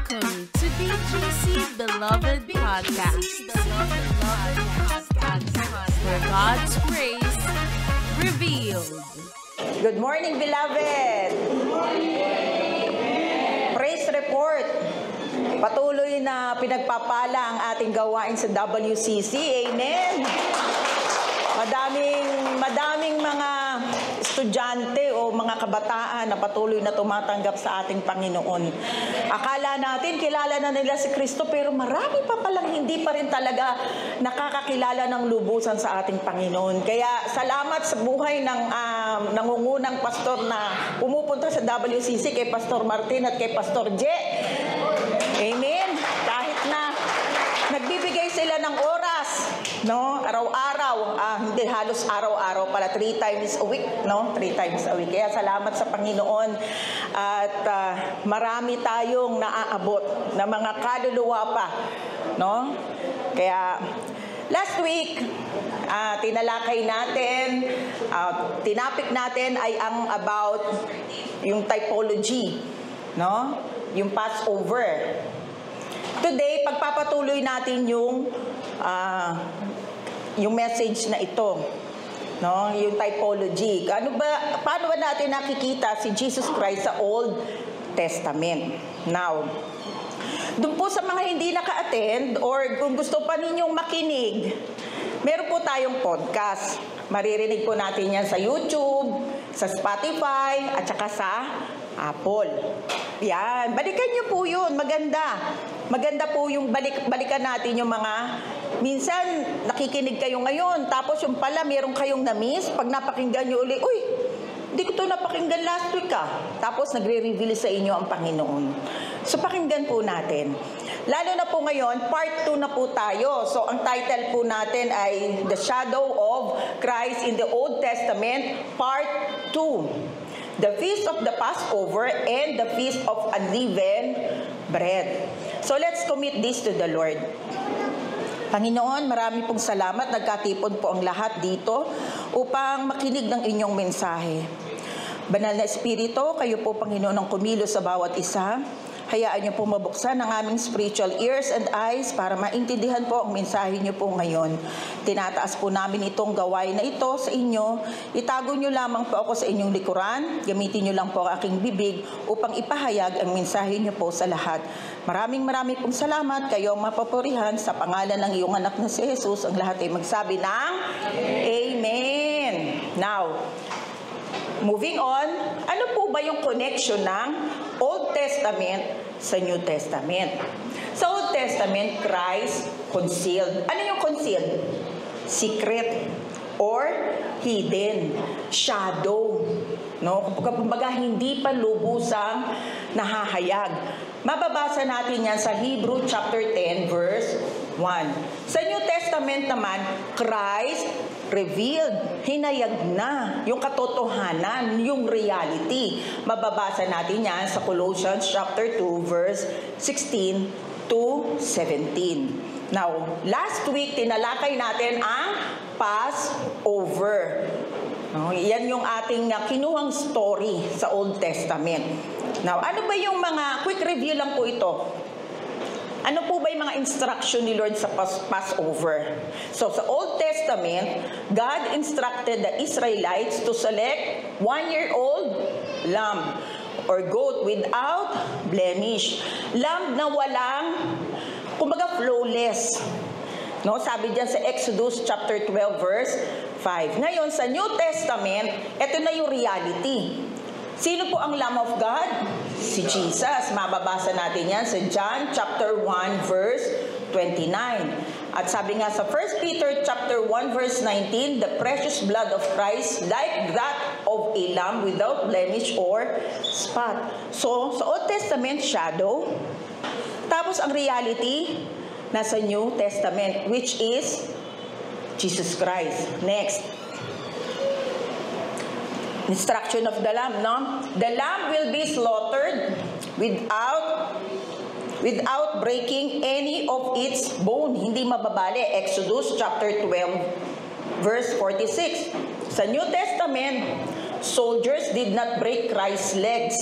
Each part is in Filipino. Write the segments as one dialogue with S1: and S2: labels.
S1: Welcome to BGC Beloved Podcast, where God's grace revealed.
S2: Good morning, beloved! Praise report! Patuloy na pinagpapala ang ating gawain sa WCC. Amen! Madaming mga estudyante o mga kabataan na patuloy na tumatanggap sa ating Panginoon. Akala natin kilala na nila si Kristo, pero marami pa palang hindi pa rin talaga nakakakilala ng lubusan sa ating Panginoon. Kaya salamat sa buhay ng nangungunang pastor na pumupunta sa WCC, kay Pastor Martin at kay Pastor J. Amen. Kahit na nagbibigay sila ng oras, no? Araw-araw, hindi halos araw-araw pala, 3 times a week, no? 3 times a week. Kaya salamat sa Panginoon at marami tayong naaabot na mga kaluluwa pa, no? Kaya last week, tinalakay natin, tinapik natin ay ang about yung typology, no? Yung Passover. Today, pagpapatuloy natin yung message na ito, no? Yung typology. Paano ba natin nakikita si Jesus Christ sa Old Testament? Now, doon po sa mga hindi naka-attend or kung gusto pa ninyong makinig, meron po tayong podcast. Maririnig po natin yan sa YouTube, sa Spotify, at saka sa Apple. Yan. Balikan nyo po yun. Maganda. Maganda po yung balikan natin yung mga, minsan nakikinig kayo ngayon, tapos yung pala meron kayong na-miss, pag napakinggan nyo ulit, uy, hindi ko ito napakinggan last week Tapos nagre-reveal sa inyo ang Panginoon. So pakinggan po natin. Lalo na po ngayon, part 2 na po tayo. So ang title po natin ay The Shadow of Christ in the Old Testament, part 2. The Feast of the Passover and the Feast of Unleavened Bread. So let's commit this to the Lord. Panginoon, marami pong salamat. Nagkatipon po ang lahat dito upang makinig ng inyong mensahe. Banal na Espiritu, kayo po, Panginoon, ang kumilos sa bawat isa. Hayaan niyo po mabuksan ang aming spiritual ears and eyes para maintindihan po ang mensahe niyo po ngayon. Tinataas po namin itong gawain na ito sa inyo. Itago niyo lamang po ako sa inyong likuran. Gamitin niyo lang po ang aking bibig upang ipahayag ang mensahe niyo po sa lahat. Maraming pong salamat. Kayo ang mapapurihan sa pangalan ng iyong anak na si Jesus. Ang lahat ay magsabi ng Amen. Now, moving on, ano po ba yung connection ng Old Testament sa New Testament? Sa Old Testament, Christ concealed. Ano yung concealed? Secret or hidden, shadow. No? Kumbaga hindi pa lubusang nahahayag. Mababasa natin yan sa Hebrew chapter 10 verse 1. Sa New Testament naman, Christ revealed, hinayag na yung katotohanan, yung reality. Mababasa natin yan sa Colossians chapter 2 verse 16 to 17. Now, last week tinalakay natin ang Passover. No, yan yung ating kinuhang story sa Old Testament. Now, ano ba yung mga quick review lang po ito? Ano po ba yung mga instruction ni Lord sa Passover? So, sa Old Testament, God instructed the Israelites to select 1-year-old lamb or goat without blemish. Lamb na walang, kumbaga flawless. No, sabi diyan sa Exodus chapter 12 verse 5. Ngayon sa New Testament, ito na yung reality. Sino po ang Lamb of God? Si Jesus. Mababasa natin yan sa John chapter 1 verse 29. At sabi nga sa 1 Peter chapter 1 verse 19, the precious blood of Christ like that of a lamb without blemish or spot. So, sa Old Testament, shadow. Tapos ang reality, nasa New Testament, which is Jesus Christ. Next. Instruction of the lamb, no? The lamb will be slaughtered without breaking any of its bone. Hindi mababali. Exodus chapter 12 verse 46. Sa New Testament, soldiers did not break Christ's legs.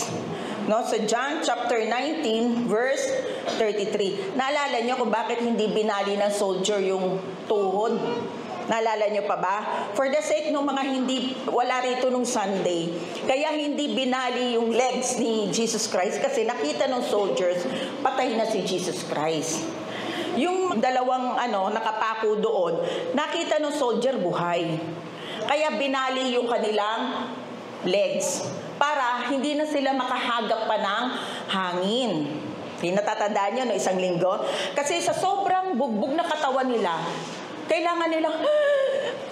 S2: No, sa John chapter 19 verse 33. Naalala niyo kung bakit hindi binali ng soldier yung tuhod? Naalala niyo pa ba? For the sake ng mga wala rito nung Sunday, kaya hindi binali yung legs ni Jesus Christ kasi nakita ng soldiers, patay na si Jesus Christ. Yung dalawang nakapako doon, nakita ng soldier buhay. Kaya binali yung kanilang legs para hindi na sila makahagap pa ng hangin. Natatandaan niyo no, isang linggo? Kasi sa sobrang bugbog na katawan nila, kailangan nilang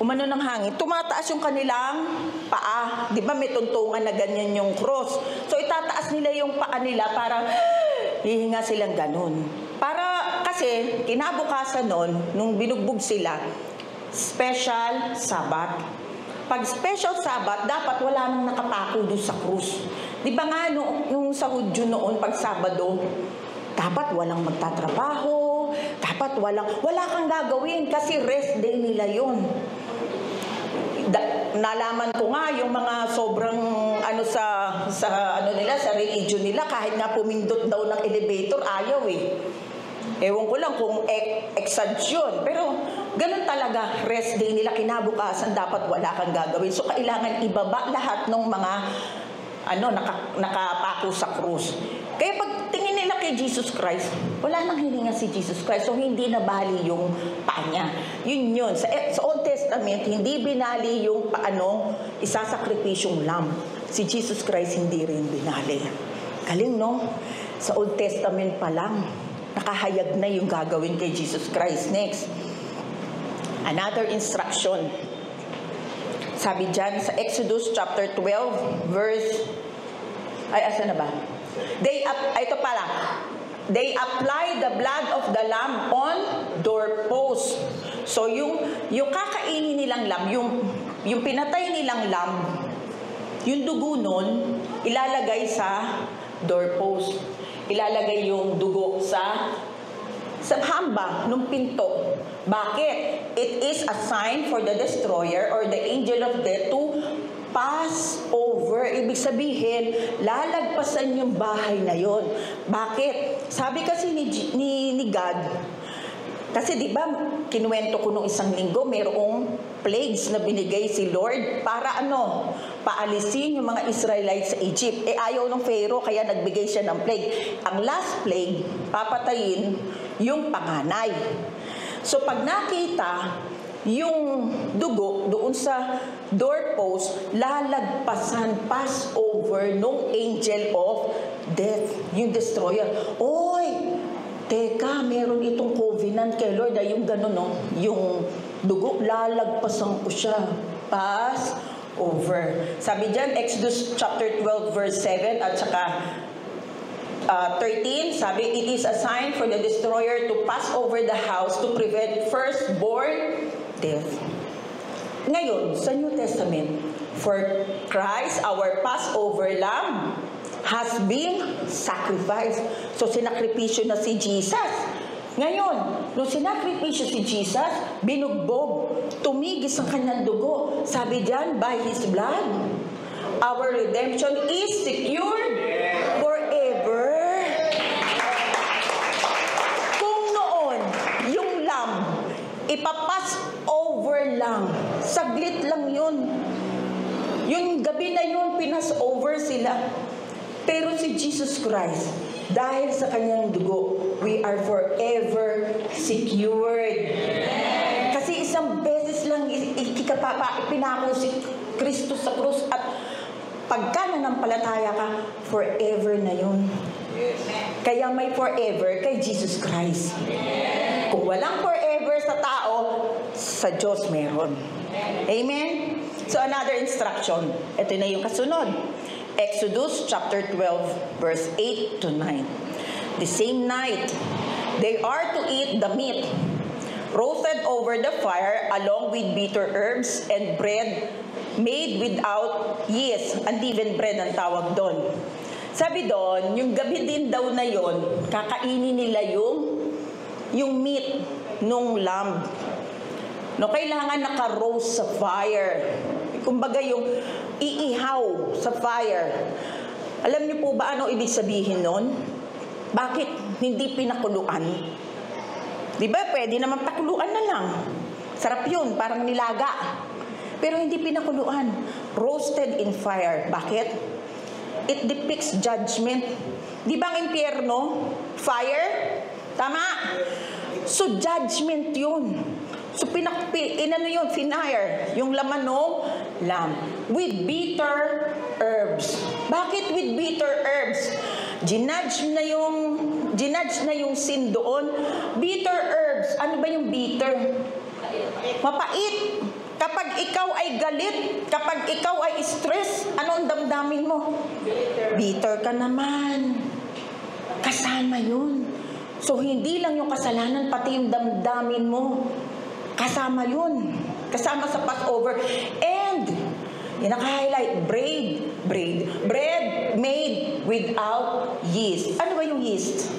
S2: umano ng hangin. Tumataas yung kanilang paa. Di ba may tuntungan na ganyan yung cross? So itataas nila yung paa nila para hihinga silang ganun. Para kasi kinabukasan nun, nung binugbog sila, special Sabbath. Pag special Sabbath, dapat wala nang nakapako doon sa krus. Di ba nga nung sa Hudyo noon, pag Sabado, dapat walang magtatrabaho, dapat wala kang gagawin kasi rest day nila yun. Nalaman ko nga yung mga sobrang sa religion nila, kahit nga pumindot daw ng elevator, ayaw eh. Ewan ko lang kung exadyon. Pero ganun talaga, rest day nila, kinabukasan dapat wala kang gagawin. So kailangan ibaba lahat ng mga nakapako sa krus. Kaya pag tingin nila kay Jesus Christ, wala nang hininga si Jesus Christ. So hindi nabali yung paa niya. Yun. Sa Old Testament, hindi binali yung isasakripisyong lamb. Si Jesus Christ hindi rin binali. Galing, no? Sa Old Testament pa lang, nakahayag na yung gagawin kay Jesus Christ. Next. Another instruction. Sabi dyan sa Exodus chapter 12 verse asa na ba? Ito pala. They apply the blood of the lamb on doorpost. So yung kakainin nilang lamb, yung pinatay nilang lamb, yung dugo nun ilalagay sa doorpost. Ilalagay yung dugo sa hamba ng pinto. Bakit? It is a sign for the destroyer or the angel of death to pass over. Ibig sabihin, lalagpasan yung bahay na yon. Bakit? Sabi kasi ni God, kasi di ba, kinuwento ko nung isang linggo, mayroong plagues na binigay si Lord para paalisin yung mga Israelites sa Egypt. Ayaw ng Pharaoh, kaya nagbigay siya ng plague. Ang last plague, papatayin yung panganay. So pag nakita yung dugo doon sa doorpost, lalagpasan, pass over nung angel of death, yung destroyer. Oy! Teka, meron itong covenant kay Lord, yung gano'n, no? Yung dugo, lalagpasan ko siya. Pass over. Sabi dyan, Exodus chapter 12 verse 7 at saka 13, sabi, it is a sign for the destroyer to pass over the house to prevent firstborn death. Ngayon, sa New Testament, for Christ, our Passover lamb, has been sacrificed. So, sinakripisyo na si Jesus. Ngayon, nung sinakripisyo si Jesus, binugbog, tumigis ang kanyang dugo. Sabi diyan, by His blood, our redemption is secured forever. Kung noon, yung lamb, ipapass over lang. Saglit lang yun. Yung gabi na yun, pinas over sila. Pero si Jesus Christ, dahil sa kanyang dugo, we are forever secured. Kasi isang beses lang ipinako si Kristo sa krus at pagka nanampalataya ka, forever na yun. Kaya may forever kay Jesus Christ. Kung walang forever sa tao, sa Diyos meron. Amen? So another instruction. Ito na yung kasunod. Exodus chapter 12 verse 8 to 9. The same night, they are to eat the meat roasted over the fire along with bitter herbs and bread made without yeast. Unleavened bread ang tawag doon. Sabi doon, yung gabi din daw na yon, kakainin nila yung meat nung lamb. No, kailangan naka-roast sa fire. Kumbaga yung iihaw sa fire. Alam niyo po ba ano ibig sabihin nun? Bakit hindi pinakuluan? Di ba, pwede naman pakuluan na lang. Sarap yun, parang nilaga. Pero hindi pinakuluan. Roasted in fire. Bakit? It depicts judgment. Di ba ang impyerno? Fire? Tama? So, judgment yun. So, inano yun? Finire. Yung laman ng lamb. With bitter herbs. Bakit with bitter herbs? Ginudge na yung sin doon. Bitter herbs. Ano ba yung bitter? Mapait. Kapag ikaw ay galit, kapag ikaw ay stress, ano ang damdamin mo? Bitter ka naman. Kasama yun. So, hindi lang yung kasalanan, pati yung damdamin mo. Kasama yun. Kasama sa Passover. And, yung naka-highlight, bread made without yeast. Ano ba yung yeast?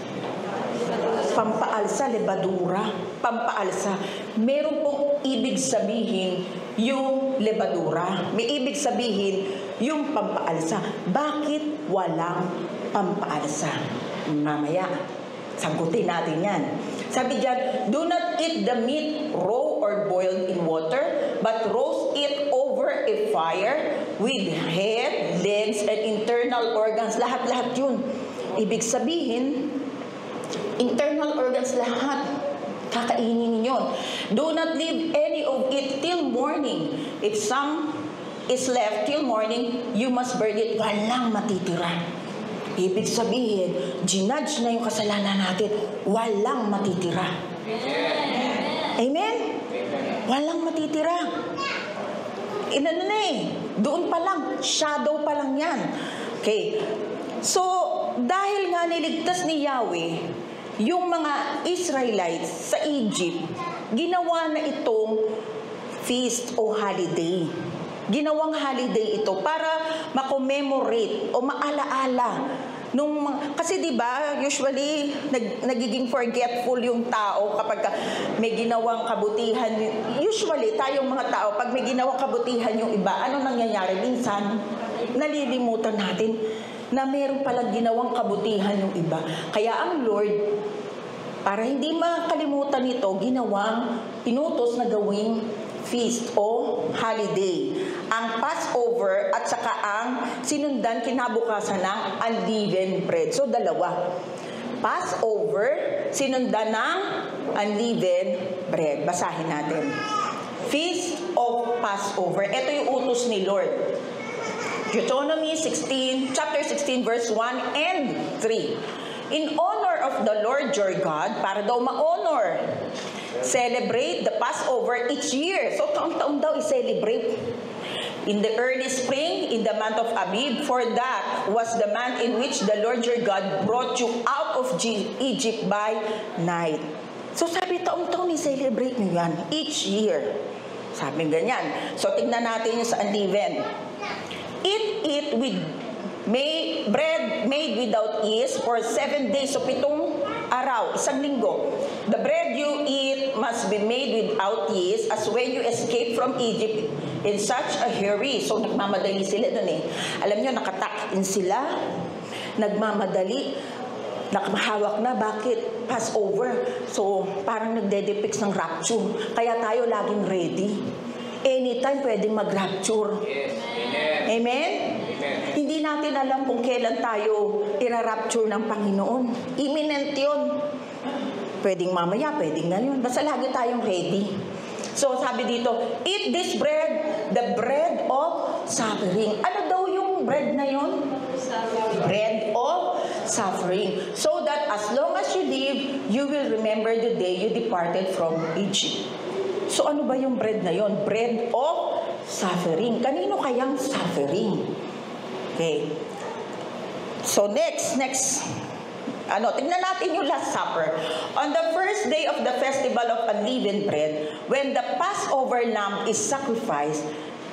S2: Pampaalsa, lebadura. Pampaalsa. Meron pong ibig sabihin yung lebadura. May ibig sabihin yung pampaalsa. Bakit walang pampaalsa? Mamaya, sagutin natin yan. Sabi dyan, do not eat the meat raw or boiled in water, but roast it over a fire with head, legs, and internal organs. Lahat-lahat yun. Ibig sabihin, internal organs lahat. Kakainin yun. Do not leave any of it till morning. If some is left till morning, you must burn it. Walang matitira. Ibig sabihin, ginudge na yung kasalanan natin, walang matitira. Amen? Walang matitira. Inano na doon pa lang, shadow pa lang yan. Okay. So, dahil nga niligtas ni Yahweh, yung mga Israelites sa Egypt, ginawa na itong feast o holiday. Ginawang holiday ito para ma-commemorate o maalaala kasi 'di ba usually nagiging forgetful yung tao kapag may ginawang kabutihan. Usually tayong mga tao pag may ginawang kabutihan yung iba, ano nangyayari? Minsan nalilimutan natin na meron palang ginawang kabutihan yung iba. Kaya ang Lord, para hindi makalimutan ito, pinutos na gawing feast o holiday. Ang Passover at saka ang sinundan kinabukasan ng unleavened bread. So, dalawa. Passover, sinundan ng unleavened bread. Basahin natin. Feast of Passover. Ito yung utos ni Lord. Deuteronomy chapter 16, verse 1 and 3. In honor of the Lord your God, para daw ma-honor, celebrate the Passover each year. So, taon-taon daw i-celebrate. In the early spring, in the month of Abib, for that was the month in which the Lord your God brought you out of Egypt by night. So, sabi, taon-taon i-celebrate nyo yan. Each year. Sabi ganyan. So, tignan natin yung sa unleavened. Eat it with bread made without yeast for 7 days. So, 7 araw, 1 linggo. The bread you eat must be made without yeast as when you escape from Egypt in such a hurry. So, nagmamadali sila dun Alam nyo, nakatuck-in sila. Nagmamadali. Nakahawak na. Bakit? Passover. So, parang nagde-depicts ng rapture. Kaya tayo laging ready. Anytime pwedeng mag-rapture.
S3: Yes. Amen.
S2: Amen? Hindi natin alam kung kailan tayo ira-rapture ng Panginoon. Imminent yun. Pwedeng mamaya, pwedeng ngayon. Basta lagi tayong ready. So, sabi dito, eat this bread, the bread of suffering. Ano daw yung bread na yun? Bread of suffering. So that as long as you live, you will remember the day you departed from Egypt. So, ano ba yung bread na yun? Bread of suffering. Kanino kayang suffering? Okay. So, next. Tingnan natin yung Last Supper. On the first day of the festival of unleavened bread, when the Passover lamb is sacrificed,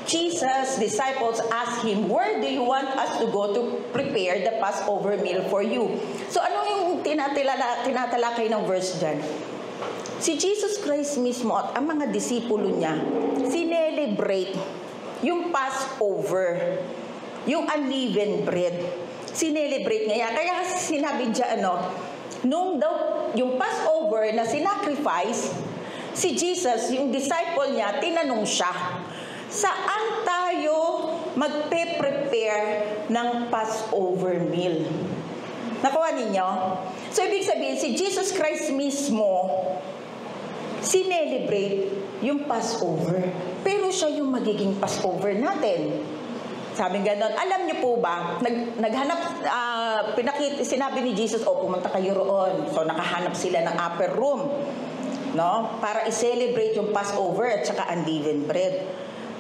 S2: Jesus' disciples asked him, where do you want us to go to prepare the Passover meal for you? So, ano yung tinatalakay ng verse dyan? Si Jesus Christ mismo at ang mga disipulo niya, sinelebrate yung Passover, yung unleavened bread. sinelebrate niya. Kaya sinabi dyan, nung daw yung Passover na sinacrifice, si Jesus, yung disciple niya, tinanong siya, saan tayo magpe-prepare ng Passover meal? Nakuha ninyo? So, ibig sabihin, si Jesus Christ mismo, sinelebrate yung Passover. Pero siya yung magiging Passover natin. Sabi ganon. Alam niyo po ba, naghanap, sinabi ni Jesus, pumunta kayo roon. So, nakahanap sila ng upper room, no? Para i-celebrate yung Passover at saka unleavened bread.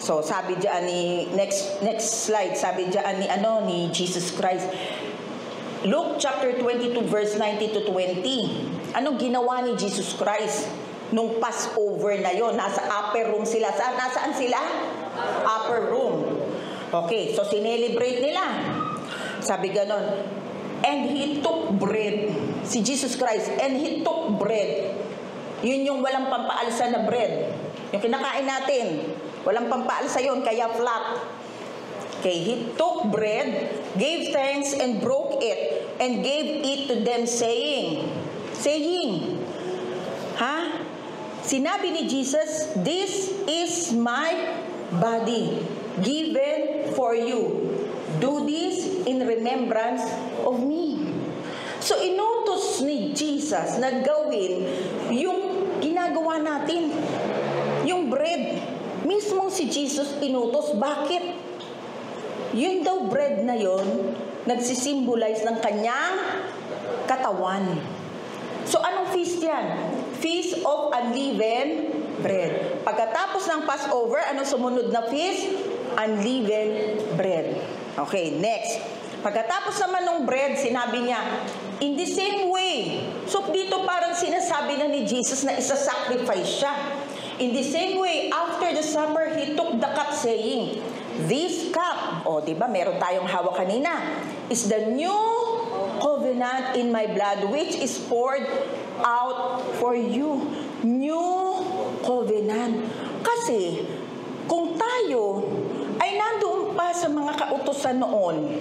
S2: So, sabi diyan ni, next slide, sabi diyan ni Jesus Christ, Luke chapter 22 verse 19 to 20. Anong ginawa ni Jesus Christ nung Passover na yon? Nasa upper room sila. Nasaan sila? Upper room. Okay, so sinelebrate nila. Sabi ganon. And he took bread. Si Jesus Christ. And he took bread. Yun yung walang pampaalsa na bread. Yung kinakain natin. Walang pampaalsa yun, kaya flat. Okay, he took bread, gave thanks, and broke it, and gave it to them, saying, Sinabi ni Jesus, this is my body, given for you. Do this in remembrance of me. So, inutos ni Jesus na gawin yung ginagawa natin. Yung bread. Mismo si Jesus inutos. Bakit? Yun daw bread na yun, nagsisimbolize ng kanyang katawan. So, anong feast yan? Feast of Unleavened Bread. Pagkatapos ng Passover, anong sumunod na feast? Unleavened Bread. Okay, next. Pagkatapos naman ng bread, sinabi niya, in the same way. So, dito parang sinasabi na ni Jesus na isa-sacrifice siya. In the same way, after the supper, he took the cup saying, this cup, diba, meron tayong hawak kanina, is the new covenant in my blood, which is poured out for you. New covenant. Kasi, kung tayo ay nandoon pa sa mga kautusan noon,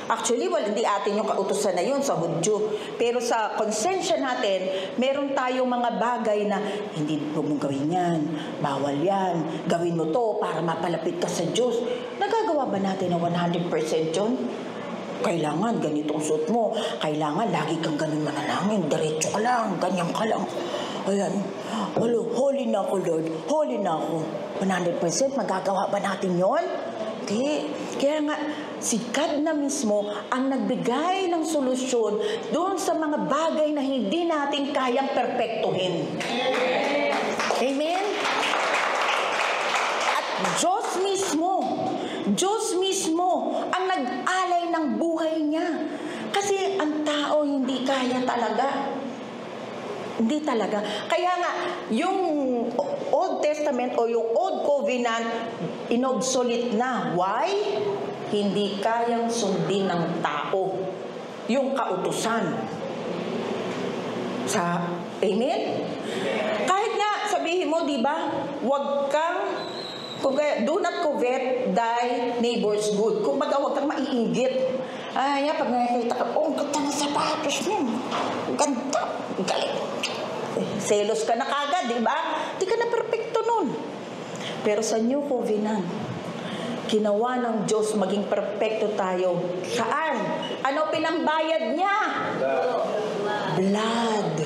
S2: actually, hindi atin yung kautusan na yun sa Hudyo. Pero sa konsensya natin, meron tayong mga bagay na, hindi mo gawin yan, bawal yan, gawin mo to para mapalapit ka sa Diyos. Nagagawa ba natin na 100% yun? Kailangan ganito ang suot mo. Kailangan lagi kang ganun manalangin. Diretso ka lang, ganyan ka lang. Ayan. Holy na ako, Lord. Holy na ako. 100% magagawa ba natin yon? Okay. Kaya nga, si God na mismo ang nagbigay ng solusyon doon sa mga bagay na hindi natin kayang perpektuhin. Amen? At Diyos mismo ang nag-alay ng buhay niya. Kasi ang tao hindi kaya talaga. Hindi talaga. Kaya nga, yung Old Testament o yung Old Covenant, inobsolete na. Why? Hindi kayang sundin ng tao yung kautusan. Amen? Kahit nga, sabihin mo, di ba, huwag kang, do not covet thy neighbor's good. Kung baga, huwag kang maiinggit. Pag nakikita ka, ang ganda ng sapatos mo. Ganda. Galing. Selos ka na kagad, di ba? Di ka na perfecto nun. Pero sa New Covenant, ginawa ng Diyos maging perfecto tayo. Saan? Ano pinambayad niya? Blood.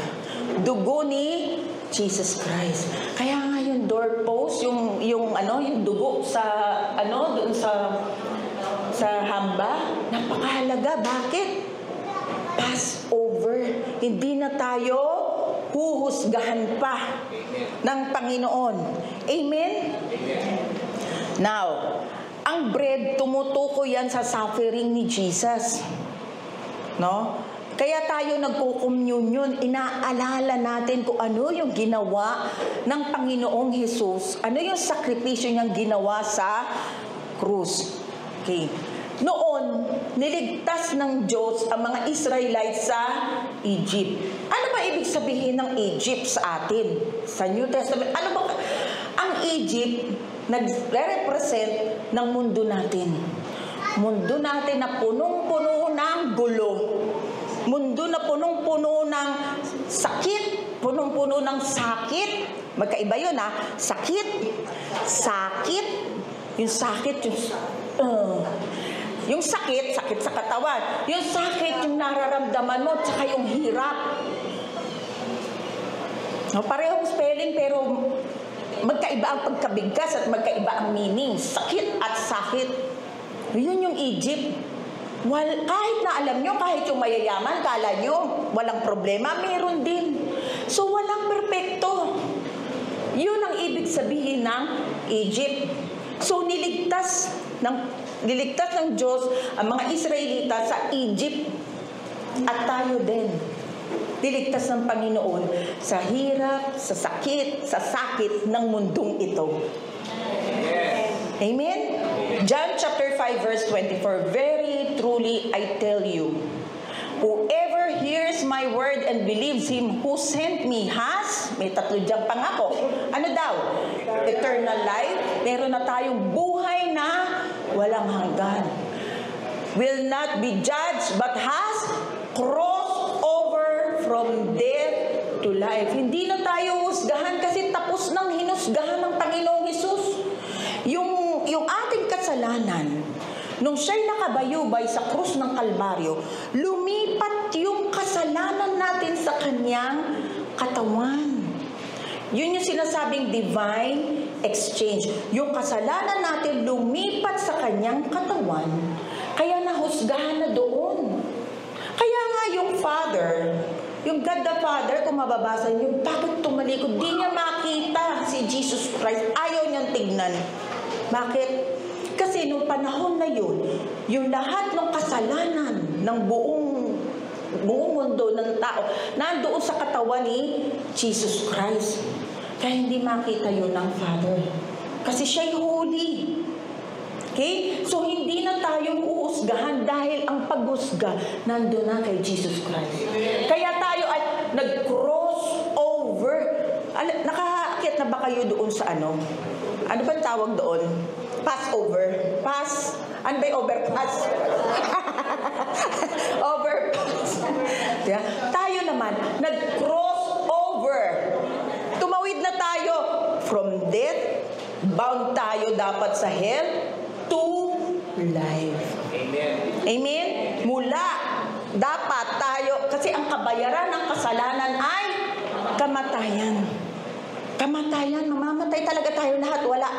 S2: Dugo ni Jesus Christ. Kaya nga yung doorpost, yung dugo doon sa hamba, napakahalaga. Bakit? Passover. Hindi na tayo huhusgahan pa ng Panginoon. Amen? Now, ang bread, tumutuko yan sa suffering ni Jesus. No? Kaya tayo nagko-communion, inaalala natin kung ano yung ginawa ng Panginoong Jesus, ano yung sakripisyo niyang ginawa sa krus. Okay. Noon, niligtas ng Diyos ang mga Israelites sa Egypt. Ano ba ibig sabihin ng Egypt sa atin? Sa New Testament, ano ba? Ang Egypt, nagre-represent ng mundo natin. Mundo natin na punong-puno ng ang gulo. Mundo na punong-puno ng sakit, punong-puno ng sakit. Magkaiba yun ha, sakit, yung sakit, yung sakit sa katawan. Yung sakit, yung nararamdaman mo, tsaka yung hirap. No, parehong spelling pero magkaiba ang pagkabigkas at magkaiba ang meaning. Sakit at sakit. Yun yung Egypt. Kahit na alam nyo, kahit yung mayayaman, kala nyo, walang problema, meron din. So, walang perpekto. Yun ang ibig sabihin ng Egypt. So, niligtas ng Diyos ang mga Israelita sa Egypt. At tayo din. Niligtas ng Panginoon sa hirap, sa sakit ng mundong ito. Amen? John chapter 5 verse 24, very truly I tell you, whoever hears my word and believes him who sent me has, may tatlo diyang pangako. Ano daw? Eternal life. Meron na tayong buhay na walang hanggan. Will not be judged but has crossed over from death to life. Hindi na tayo husgahan kasi tapos nang hinusgahan ng Panginoong Hesus. Yung ating kasalanan, nung siya'y nakabayubay sa krus ng Kalbaryo, lumipat yung kasalanan natin sa kanyang katawan. Yun yung sinasabing divine exchange. Yung kasalanan natin lumipat sa kanyang katawan, kaya nahusgahan na doon. Kaya nga yung Father, yung God the Father, kung mababasa niyo, bakit tumalikod? Di niya makita si Jesus Christ. Ayaw niyang tignan. Bakit? Kasi nung panahon na yun, yung lahat ng kasalanan ng buong mundo ng tao, nandoon sa katawan ni Jesus Christ. Kaya hindi makita yun ng Father. Kasi siya'y holy. Okay? So, hindi na tayong uusgahan dahil ang paghusga nandun na kay Jesus Christ. Kaya tayo ay nag-cross over. Nakakakit na ba kayo doon sa ano? Ano ba tawag doon? Passover. Ano ba yung overpass? Overpass. Yeah. Tayo naman, nag-cross over. Tumawid na tayo from death, bound tayo dapat sa hell, to life. Amen. Amen? Mula, dapat tayo, kasi ang kabayaran ng kasalanan ay kamatayan. Kamatayan, mamamatay talaga tayo lahat, wala.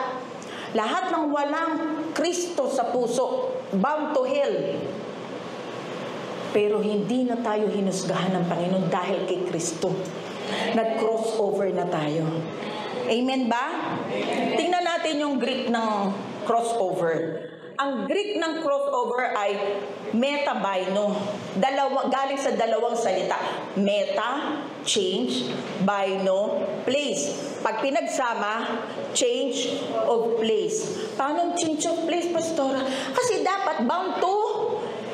S2: Lahat ng walang Kristo sa puso, bound to hell. Pero hindi na tayo hinusgahan ng Panginoon dahil kay Kristo. Nag-cross over na tayo. Amen ba? Tingnan natin yung Greek ng crossover. Ang Greek ng crossover ay metabaino. Galing sa dalawang salita. Meta, change, baino, place. Pag pinagsama, change of place. Paano change of place, Pastora? Kasi dapat bound to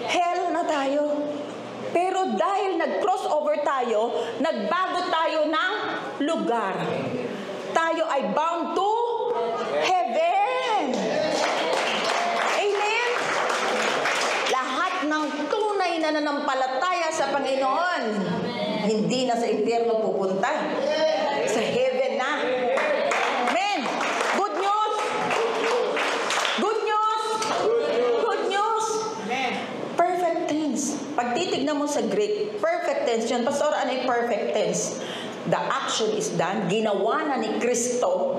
S2: hell na tayo. Pero dahil nag-crossover tayo, nagbago tayo ng lugar. Tayo ay bound to heaven. Amen? Lahat ng tunay na nanampalataya sa Panginoon, hindi na sa impyerno pupunta. Sa heaven na. Amen? Good news! Good news! Good news! Perfect tense. Pag titignan mo sa Greek, perfect tense yun. Pastor, ano yung perfect tense? The action is done. Ginawa na ni Kristo.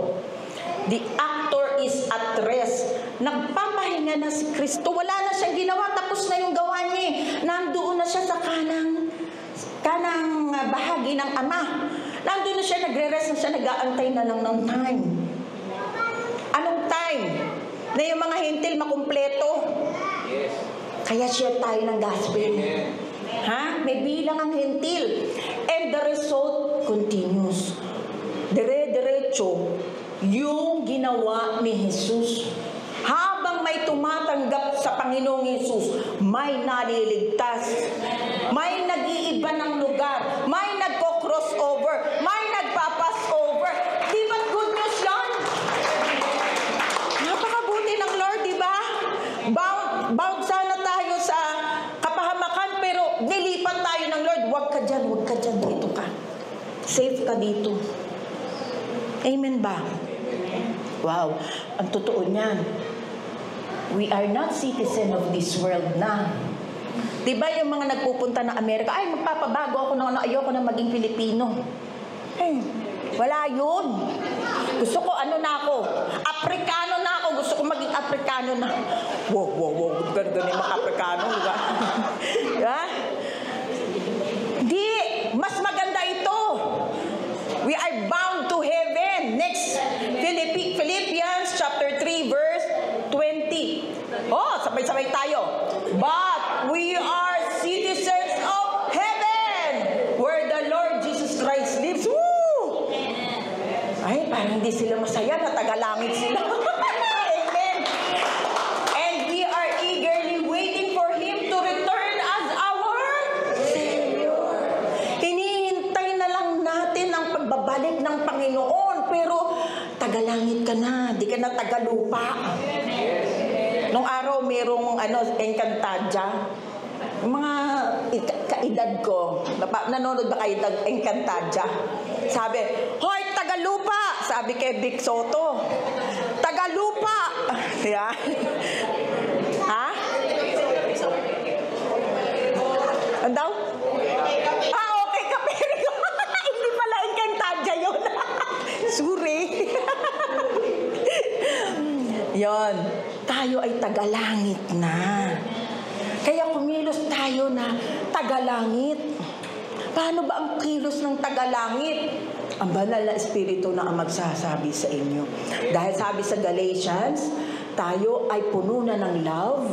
S2: The actor is at rest. Nagpapahinga na si Kristo. Wala na siyang ginawa. Tapos na yung gawa niya. Nandoon na siya sa kanang bahagi ng Ama. Nandoon na siya, nagre-rest na siya, nag-aantay na lang ng time. Anong time? Na yung mga hintil makumpleto. Yes. Kaya siya tayo ng gospel. Ha? May bilang ang hintil. And the result continues. Dire-diretso yung ginawa ni Jesus. Habang may tumatanggap sa Panginoong Jesus, may naliligtas, may nag-iiba ng lugar, may nagko-cross over, may nagpa-pass over. Di ba't good news yan? Napakabuti ng Lord, di ba? Bound sana tayo sa kapahamakan, safe ka dito. Amen ba? Wow, ang totoo niyan. We are not citizen of this world na. Diba yung mga nagpupunta ng Amerika, ay magpapabago ako na ayoko na maging Pilipino. Wala yun. Gusto ko ano na ako, Afrikano na ako, gusto ko maging Afrikano na. Wow, ganun yung mga Afrikano, diba? Diba? Di, mas maganda ito. We are bound to heaven. Next, Philippians chapter 3 verse 20. Oh, sabay-sabay tayo. But we are citizens of heaven, where the Lord Jesus Christ lives. Woo! Ay, parang hindi sila masaya, natagalangit sila. Amen. And we are eagerly waiting for Him to return as our Savior. Hinihintay na lang natin ang pagbabalik ng Panginoon, pero tagalangit ka na, di ka na tagalupa. Nung araw, merong Encantadia. Mga kaedad ko, nanonood ba kayo ng Encantadia? Sabi, hoy, tagalupa! Sabi kay Vic Soto, tagalupa! Yeah. Ha? Ano daw? Okay ka, pero hindi pala Encantadia yun. Sorry. Yon, tayo ay tagalangit na. Kaya kumilos tayo na tagalangit. Paano ba ang kilos ng tagalangit? Ang banal na espiritu na ang magsasabi sa inyo. Dahil sabi sa Galatians, tayo ay puno na ng love,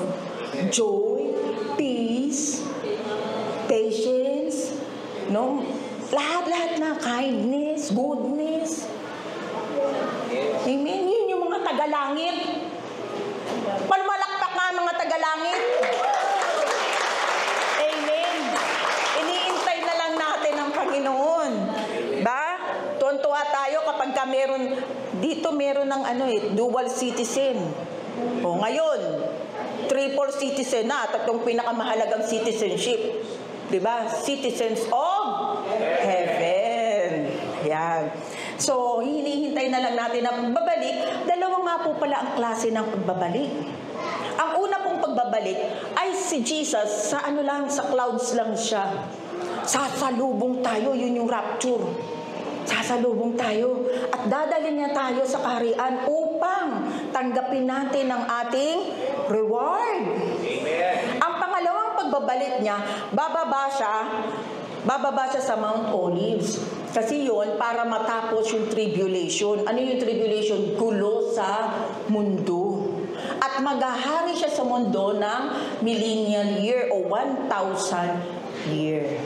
S2: joy, peace, patience, no? Lahat-lahat na, kindness, goodness. Amen. Yun yung mga tagalangit. Palmalakpak nga mga tagalangit. Amen. Iniintay na lang natin ang Panginoon. Ba? Tuwan-tuwa tayo kapag ka meron ng dual citizen. O ngayon, triple citizen na, tatlong pinakamahalagang citizenship. Diba? Citizens of heaven. Yan. So, hinihintay na lang natin na pagbabalik. Dalawang nga po pala ang klase ng pagbabalik. Ang una pong pagbabalik ay si Jesus, sa clouds lang siya. Sasalubong tayo, yun yung rapture. Sasalubong tayo. At dadalhin niya tayo sa kaharian upang tanggapin natin ang ating reward. Amen. Ang pangalawang pagbabalik niya, bababa siya sa Mount Olives. Kasi yun, para matapos yung tribulation. Ano yung tribulation? Gulo sa mundo. At maghahari siya sa mundo ng millennial year o 1,000 year.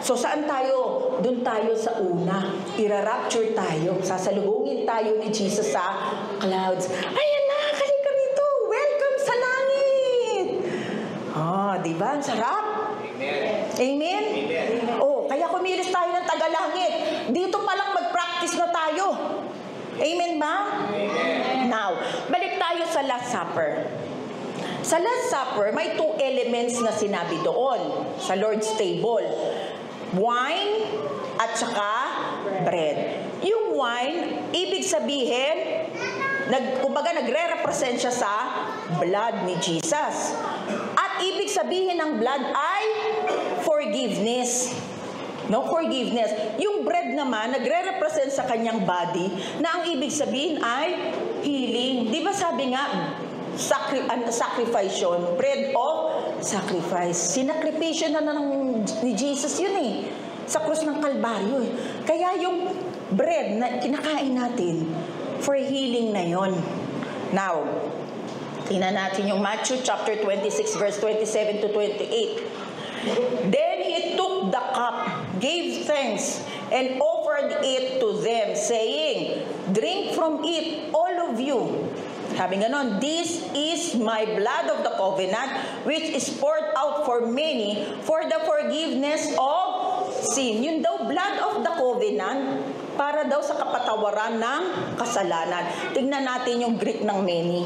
S2: So saan tayo? Doon tayo sa una. Ira-rapture tayo. Sasalubungin tayo ni Jesus sa clouds. Ayan na, halika rito. Welcome sa langit. Diba? Ang sarap. Amen. Amen? Kaya kumilos tayo ng tagalangit. Dito palang mag-practice na tayo. Amen ba? Amen. Now, balik tayo sa Last Supper. Sa Last Supper, may two elements na sinabi doon sa Lord's table. Wine at saka bread. Yung wine, ibig sabihin, kumbaga nagre-represent siya sa blood ni Jesus. At ibig sabihin ng blood ay forgiveness. No, forgiveness. Yung bread naman, nagre-represent sa kanyang body na ang ibig sabihin ay healing. Di ba sabi nga, sacrifice yun. Bread of sacrifice. Sinakripisyo na ni Jesus yun sa krus ng Kalbaryo. Kaya yung bread na kinakain natin, for healing na yon. Now, tingnan natin yung Matthew chapter 26 verse 27 to 28. Then he took the cup, gave thanks, and offered it to them, saying, "Drink from it, all of you." Sabi ganon, "This is my blood of the covenant, which is poured out for many for the forgiveness of sin." Yun daw, blood of the covenant, para daw sa kapatawaran ng kasalanan. Tingnan natin yung Greek ng many.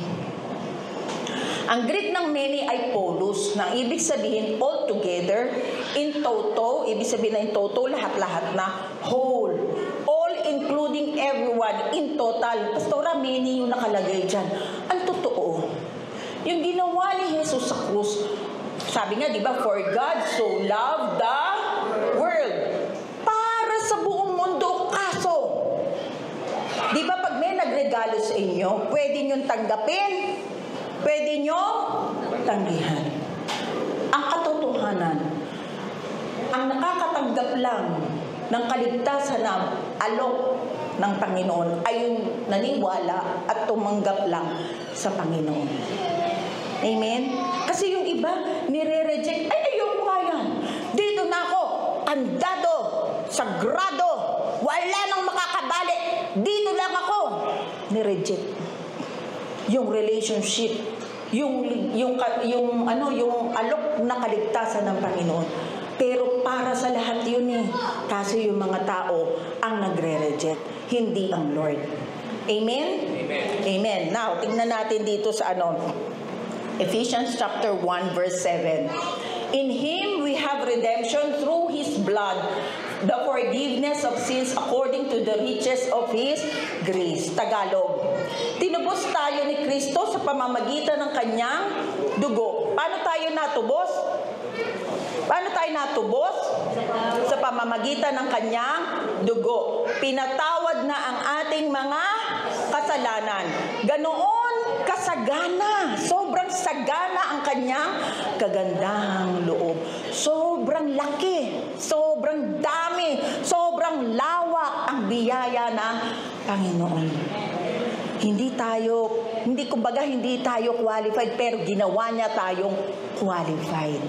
S2: Ang Greek ng many ay polos, na ibig sabihin all together, in toto, ibig sabihin na in toto, lahat-lahat na, whole. All including everyone, in total. Pastora, many yung nakalagay dyan. Ang totoo, yung ginawa ni Jesus sa krus, sabi nga, di ba, for God so loved the world. Para sa buong mundo, kaso. Di ba, pag may nagregalo sa inyo, pwede nyo tanggapin, pwede nyo tanggihan. Ang katotohanan, ang nakakatanggap lang ng kaligtasan na alok ng Panginoon ay yung naniwala at tumanggap lang sa Panginoon. Amen? Kasi yung iba, nire-reject, ay ayoko nga yan. Dito na ako, andado, sagrado, wala nang makakabali, dito lang ako. Nireject. Yung relationship, yung alok na kaligtasan ng Panginoon. Pero para sa lahat yun eh. Kasi yung mga tao ang nagre-reject, hindi ang Lord. Amen?
S3: Amen.
S2: Amen. Now, tingnan natin dito sa Ephesians chapter 1 verse 7. In Him we have redemption through His blood, the forgiveness of sins according to the riches of His grace. Tagalog. Tinubos tayo ni Kristo sa pamamagitan ng Kanyang dugo. Paano tayo natubos? Paano tayo natubos? Sa pamamagitan ng Kanyang dugo. Pinatawad na ang ating mga kasalanan. Ganoon kasagana. Sobrang sagana ang Kanyang kagandahang loob. Sobrang laki. Sobrang dami. Sobrang lawak ang biyaya ng Panginoon. Hindi tayo qualified, pero ginawa niya tayong qualified.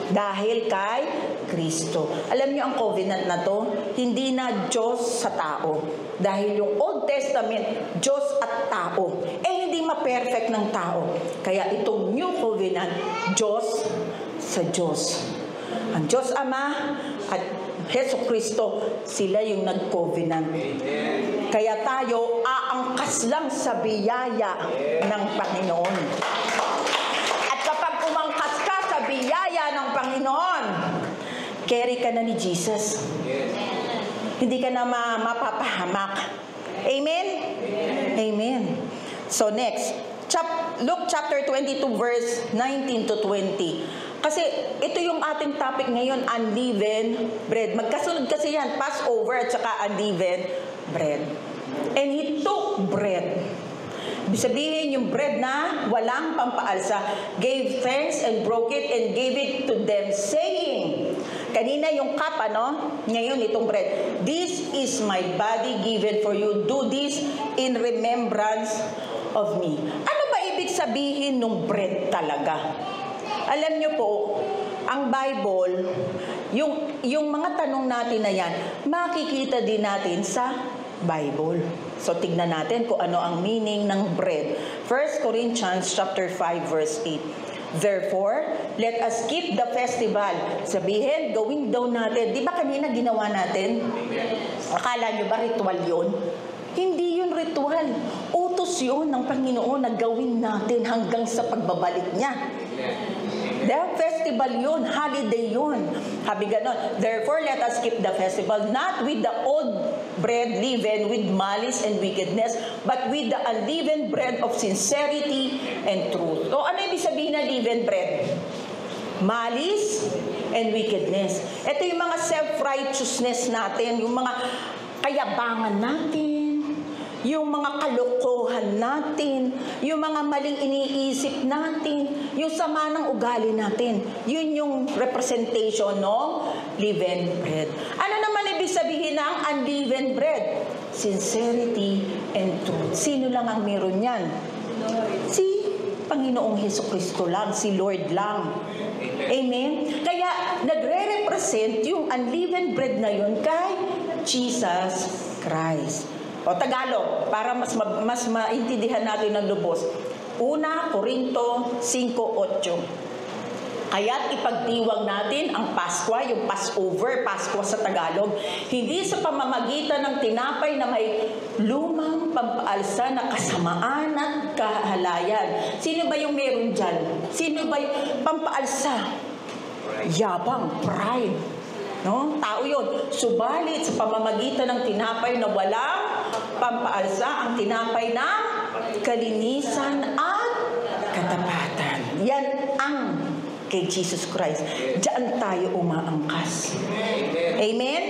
S2: Dahil kay Kristo. Alam niyo ang covenant na to, hindi na Diyos sa tao. Dahil yung Old Testament, Diyos at tao. Hindi ma-perfect ng tao. Kaya itong New Covenant, Diyos sa Diyos. Ang Diyos Ama at Hesus Kristo, sila yung nag-covenant. Kaya tayo aangkas lang sa biyaya ng Panginoon. At kapag umangkas ka sa biyaya ng Panginoon, carry ka na ni Jesus. Hindi ka na mapapahamak. Amen? Amen. So next, Luke chapter 22 verse 19 to 20. Kasi ito yung ating topic ngayon, unleavened bread. Magkasunod kasi yan, Passover at saka unleavened bread. And He took bread. Ibig sabihin yung bread na walang pampaalsa, gave thanks and broke it and gave it to them, saying, kanina yung cup, ngayon itong bread, this is my body given for you. Do this in remembrance of me. Ano ba ibig sabihin ng bread talaga? Alam niyo po, ang Bible, yung mga tanong natin na yan, makikita din natin sa Bible. So tignan natin kung ano ang meaning ng bread. 1 Corinthians chapter 5 verse 8. Therefore, let us keep the festival. Sabihin, gawin daw natin. Di ba kanina ginawa natin? Akala nyo ba ritual yun? Hindi yun ritual. Utos yun ng Panginoon na gawin natin hanggang sa pagbabalik niya. The festival yun, holiday yun. Sabi ganon, therefore let us keep the festival not with the old bread leavened with malice and wickedness, but with the unleavened bread of sincerity and truth. O ano ibig sabihin na leavened bread? Malice and wickedness. Ito yung mga self-righteousness natin, yung mga kayabangan natin, yung mga kalokohan natin, yung mga maling iniisip natin, yung sama ng ugali natin. Yun yung representation ng leavened bread. Ano naman ibig sabihin ng unleavened bread? Sincerity and truth. Sino lang ang meron yan? Si Panginoong Hesukristo lang, si Lord lang. Amen? Kaya nagre-represent yung unleavened bread na yun kay Jesus Christ. O Tagalog, para mas maintindihan natin ng lubos. 1 Corinto 5:8. Kaya't ipagdiwang natin ang Pasko, yung Passover, Pasko sa Tagalog, hindi sa pamamagitan ng tinapay na may lumang pampaalsa na kasamaan at kahalayan. Sino ba yung meron dyan? Sino ba yung pampaalsa? Yabang, pride. No? Tao yun. Subalit sa pamamagitan ng tinapay na walang pampaalsa, ang tinapay na kalinisan at katapatan. Yan ang kay Jesus Christ. Diyan tayo umaangkas. Amen?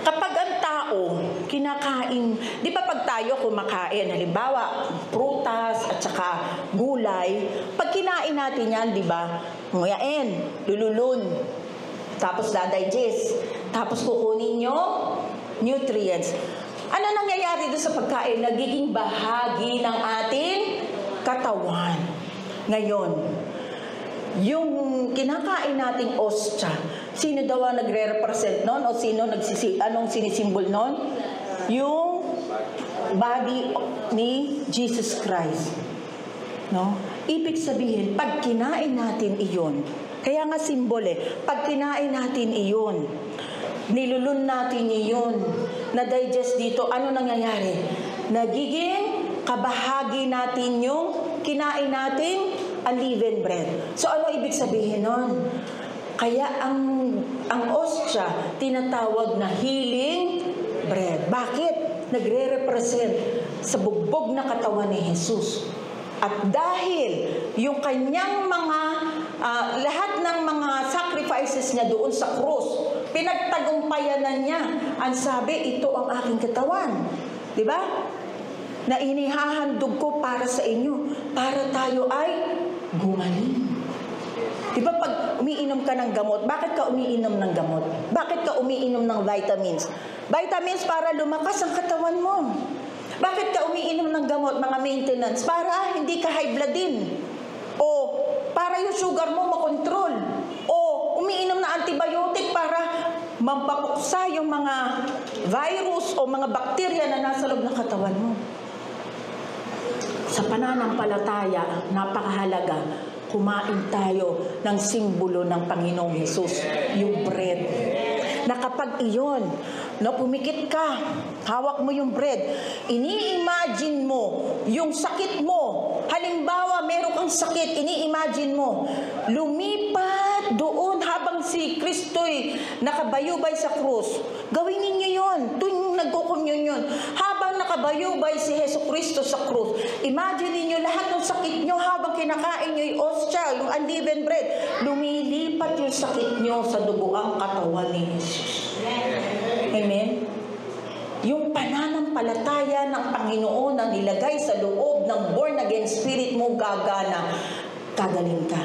S2: Kapag ang tao kinakain, di ba pag tayo kumakain, halimbawa, prutas at saka gulay, pag kinain natin yan, di ba, nguyain, lululun, tapos dadigest, tapos kukunin yung nutrients. Ano nangyayari doon sa pagkain? Nagiging bahagi ng ating katawan. Ngayon, yung kinakain nating ostya, sino daw ang nagre-represent nun? O anong sinisimbol nun? Yung body ni Jesus Christ. No? Ibig sabihin, pag kinain natin iyon, kaya nga simbol pag kinain natin iyon, nilulun natin iyon, na-digest dito, ano nangyayari? Nagiging kabahagi natin yung kinain nating unleavened bread. So, ano ibig sabihin nun? Kaya ang ostya, tinatawag na healing bread. Bakit? Nagre-represent sa bugbog na katawan ni Jesus. At dahil yung kanyang mga, lahat ng mga sacrifices niya doon sa krus, pinagtagumpayanan niya. Ang sabi, ito ang aking katawan. Diba? Na inihahandog ko para sa inyo, para tayo ay gumaling. Diba pag umiinom ka ng gamot, bakit ka umiinom ng gamot? Bakit ka umiinom ng vitamins? Vitamins para lumakas ang katawan mo. Bakit ka umiinom ng gamot, mga maintenance? Para hindi ka high blood din. O para yung sugar mo makontrol. O umiinom na antibiotic para mampapuksa yung mga virus o mga bakterya na nasa loob ng katawan mo. Sa pananampalataya, napakahalaga, kumain tayo ng simbolo ng Panginoong Hesus, yung bread. Na kapag iyon, pumikit ka, hawak mo yung bread, ini-imagine mo yung sakit mo. Halimbawa, meron kang sakit, ini-imagine mo, lumipat doon habang si Kristo'y nakabayubay sa krus. Gawin ninyo yun, tuwing nagkukommunyon. Habang nakabayubay si Hesus Kristo sa krus, imagine ninyo lahat ng sakit nyo habang kinakain nyo yung ostya, yung unleavened bread, lumilipat yung sakit nyo sa duguang katawan ni Jesus. Amen? Yung pananampalataya ng Panginoon na nilagay sa loob ng born-again spirit mo gagana, gagaling ka.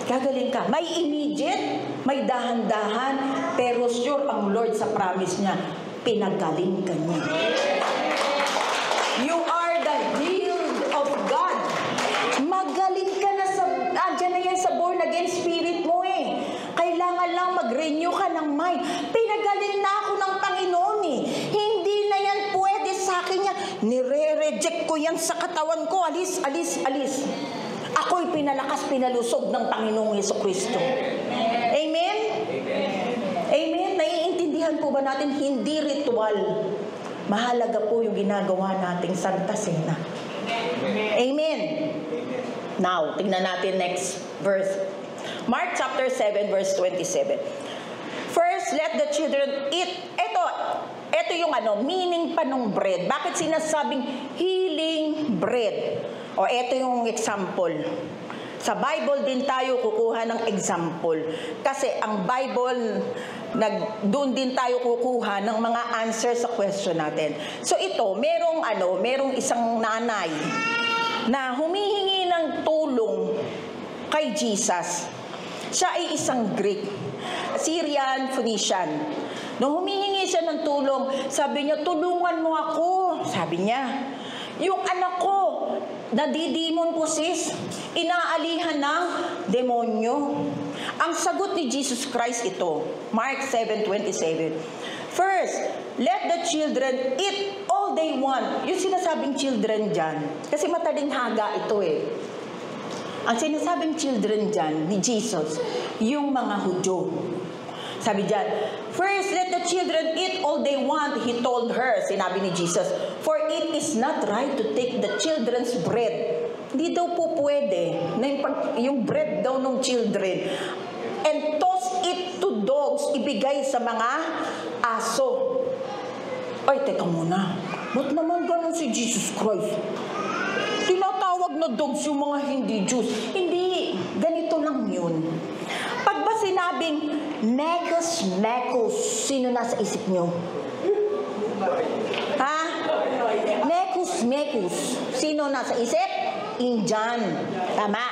S2: Gagaling ka. May immediate, may dahan-dahan, pero sure ang Lord sa promise niya, pinagaling ka niya. You are the healed of God. Magaling ka na dyan na yan sa born-again spirit mo Kailangan lang mag-renew ka ng mind. Pinagaling na ako ng Panginoon Hindi na yan pwede sa akin yan. Nire-reject ko yan sa katawan ko. Alis, alis, alis. Ako'y pinalakas, pinalusog ng Panginoong Jesucristo. Amen? Amen? Naiintindihan po ba natin? Hindi ritual. Mahalaga po yung ginagawa nating Santa Cena. Amen? Now, tingnan natin next verse. Mark chapter 7 verse 27. First, let the children eat. Ito yung meaning pa ng bread. Bakit sinasabing healing bread? O ito yung example. Sa Bible din tayo kukuha ng example. Kasi ang Bible, doon din tayo kukuha ng mga answer sa question natin. So ito, merong isang nanay na humihingi ng tulong kay Jesus. Siya ay isang Greek, Syrian, Phoenician. Nung humihingi siya ng tulong, sabi niya, tulungan mo ako. Sabi niya, yung anak ko, nadidemon possess, inaalihan ng demonyo. Ang sagot ni Jesus Christ ito, Mark 7:27. First, let the children eat all they want. Yung sinasabing children dyan, kasi mataling haga ito Ang sinasabing children dyan ni Jesus, yung mga Hudyo. Sabi dyan, first, let the children eat all they want, he told her, sinabi ni Jesus. For it is not right to take the children's bread. Hindi daw po pwede na yung bread daw ng children. And toss it to dogs, ibigay sa mga aso. Ay, teka muna. Ba't naman ganun si Jesus Christ? Tinatawag na dogs yung mga hindi Jews. Hindi. Ganito lang yun. Pag ba sinabing nekos, sino nasa isip nyo? Ha? Nekos. Sino nasa isip? Indian. Tama.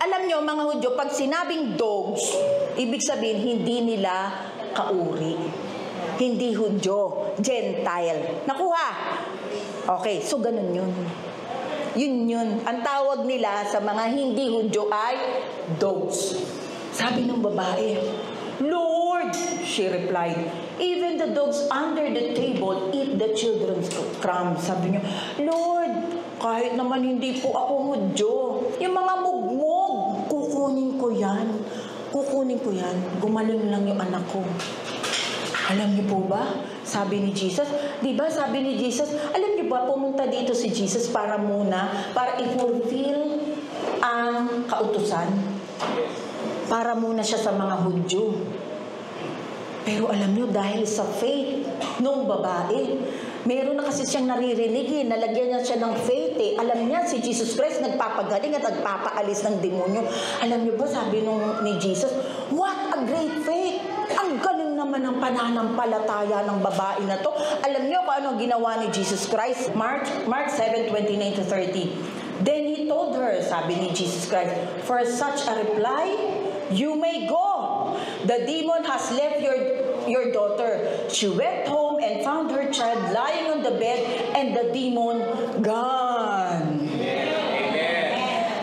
S2: Alam nyo, mga Hudyo, pag sinabing dogs, ibig sabihin, hindi nila kauri. Hindi Hudyo. Gentile. Nakuha? Okay, so ganun yun. Yun. Ang tawag nila sa mga hindi Hudyo ay dogs. Sabi ng babae, Lord, she replied, even the dogs under the table eat the children's crumbs. Sabi niya, Lord, kahit naman hindi po ako Hudyo, yung mga mugmog, kukunin ko yan. Gumaling lang yung anak ko. Alam niyo po ba? Sabi ni Jesus, di ba sabi ni Jesus, alam niyo ba, pumunta dito si Jesus para i-fulfill ang kautusan. Para muna siya sa mga Hudyo. Pero alam niyo, dahil sa faith nung babae, meron na kasi siyang naririnig, nalagyan niya siya ng faith eh. Alam niya, si Jesus Christ nagpapagaling at nagpapaalis ng demonyo. Alam niyo ba, sabi ni Jesus, what a great faith! Ang galing naman ng pananampalataya ng babae na to. Alam niyo kung ano ginawa ni Jesus Christ? Mark 7:29-30. Then he told her, sabi ni Jesus Christ, for such a reply, you may go. The demon has left your daughter. She went home and found her child lying on the bed and the demon gone.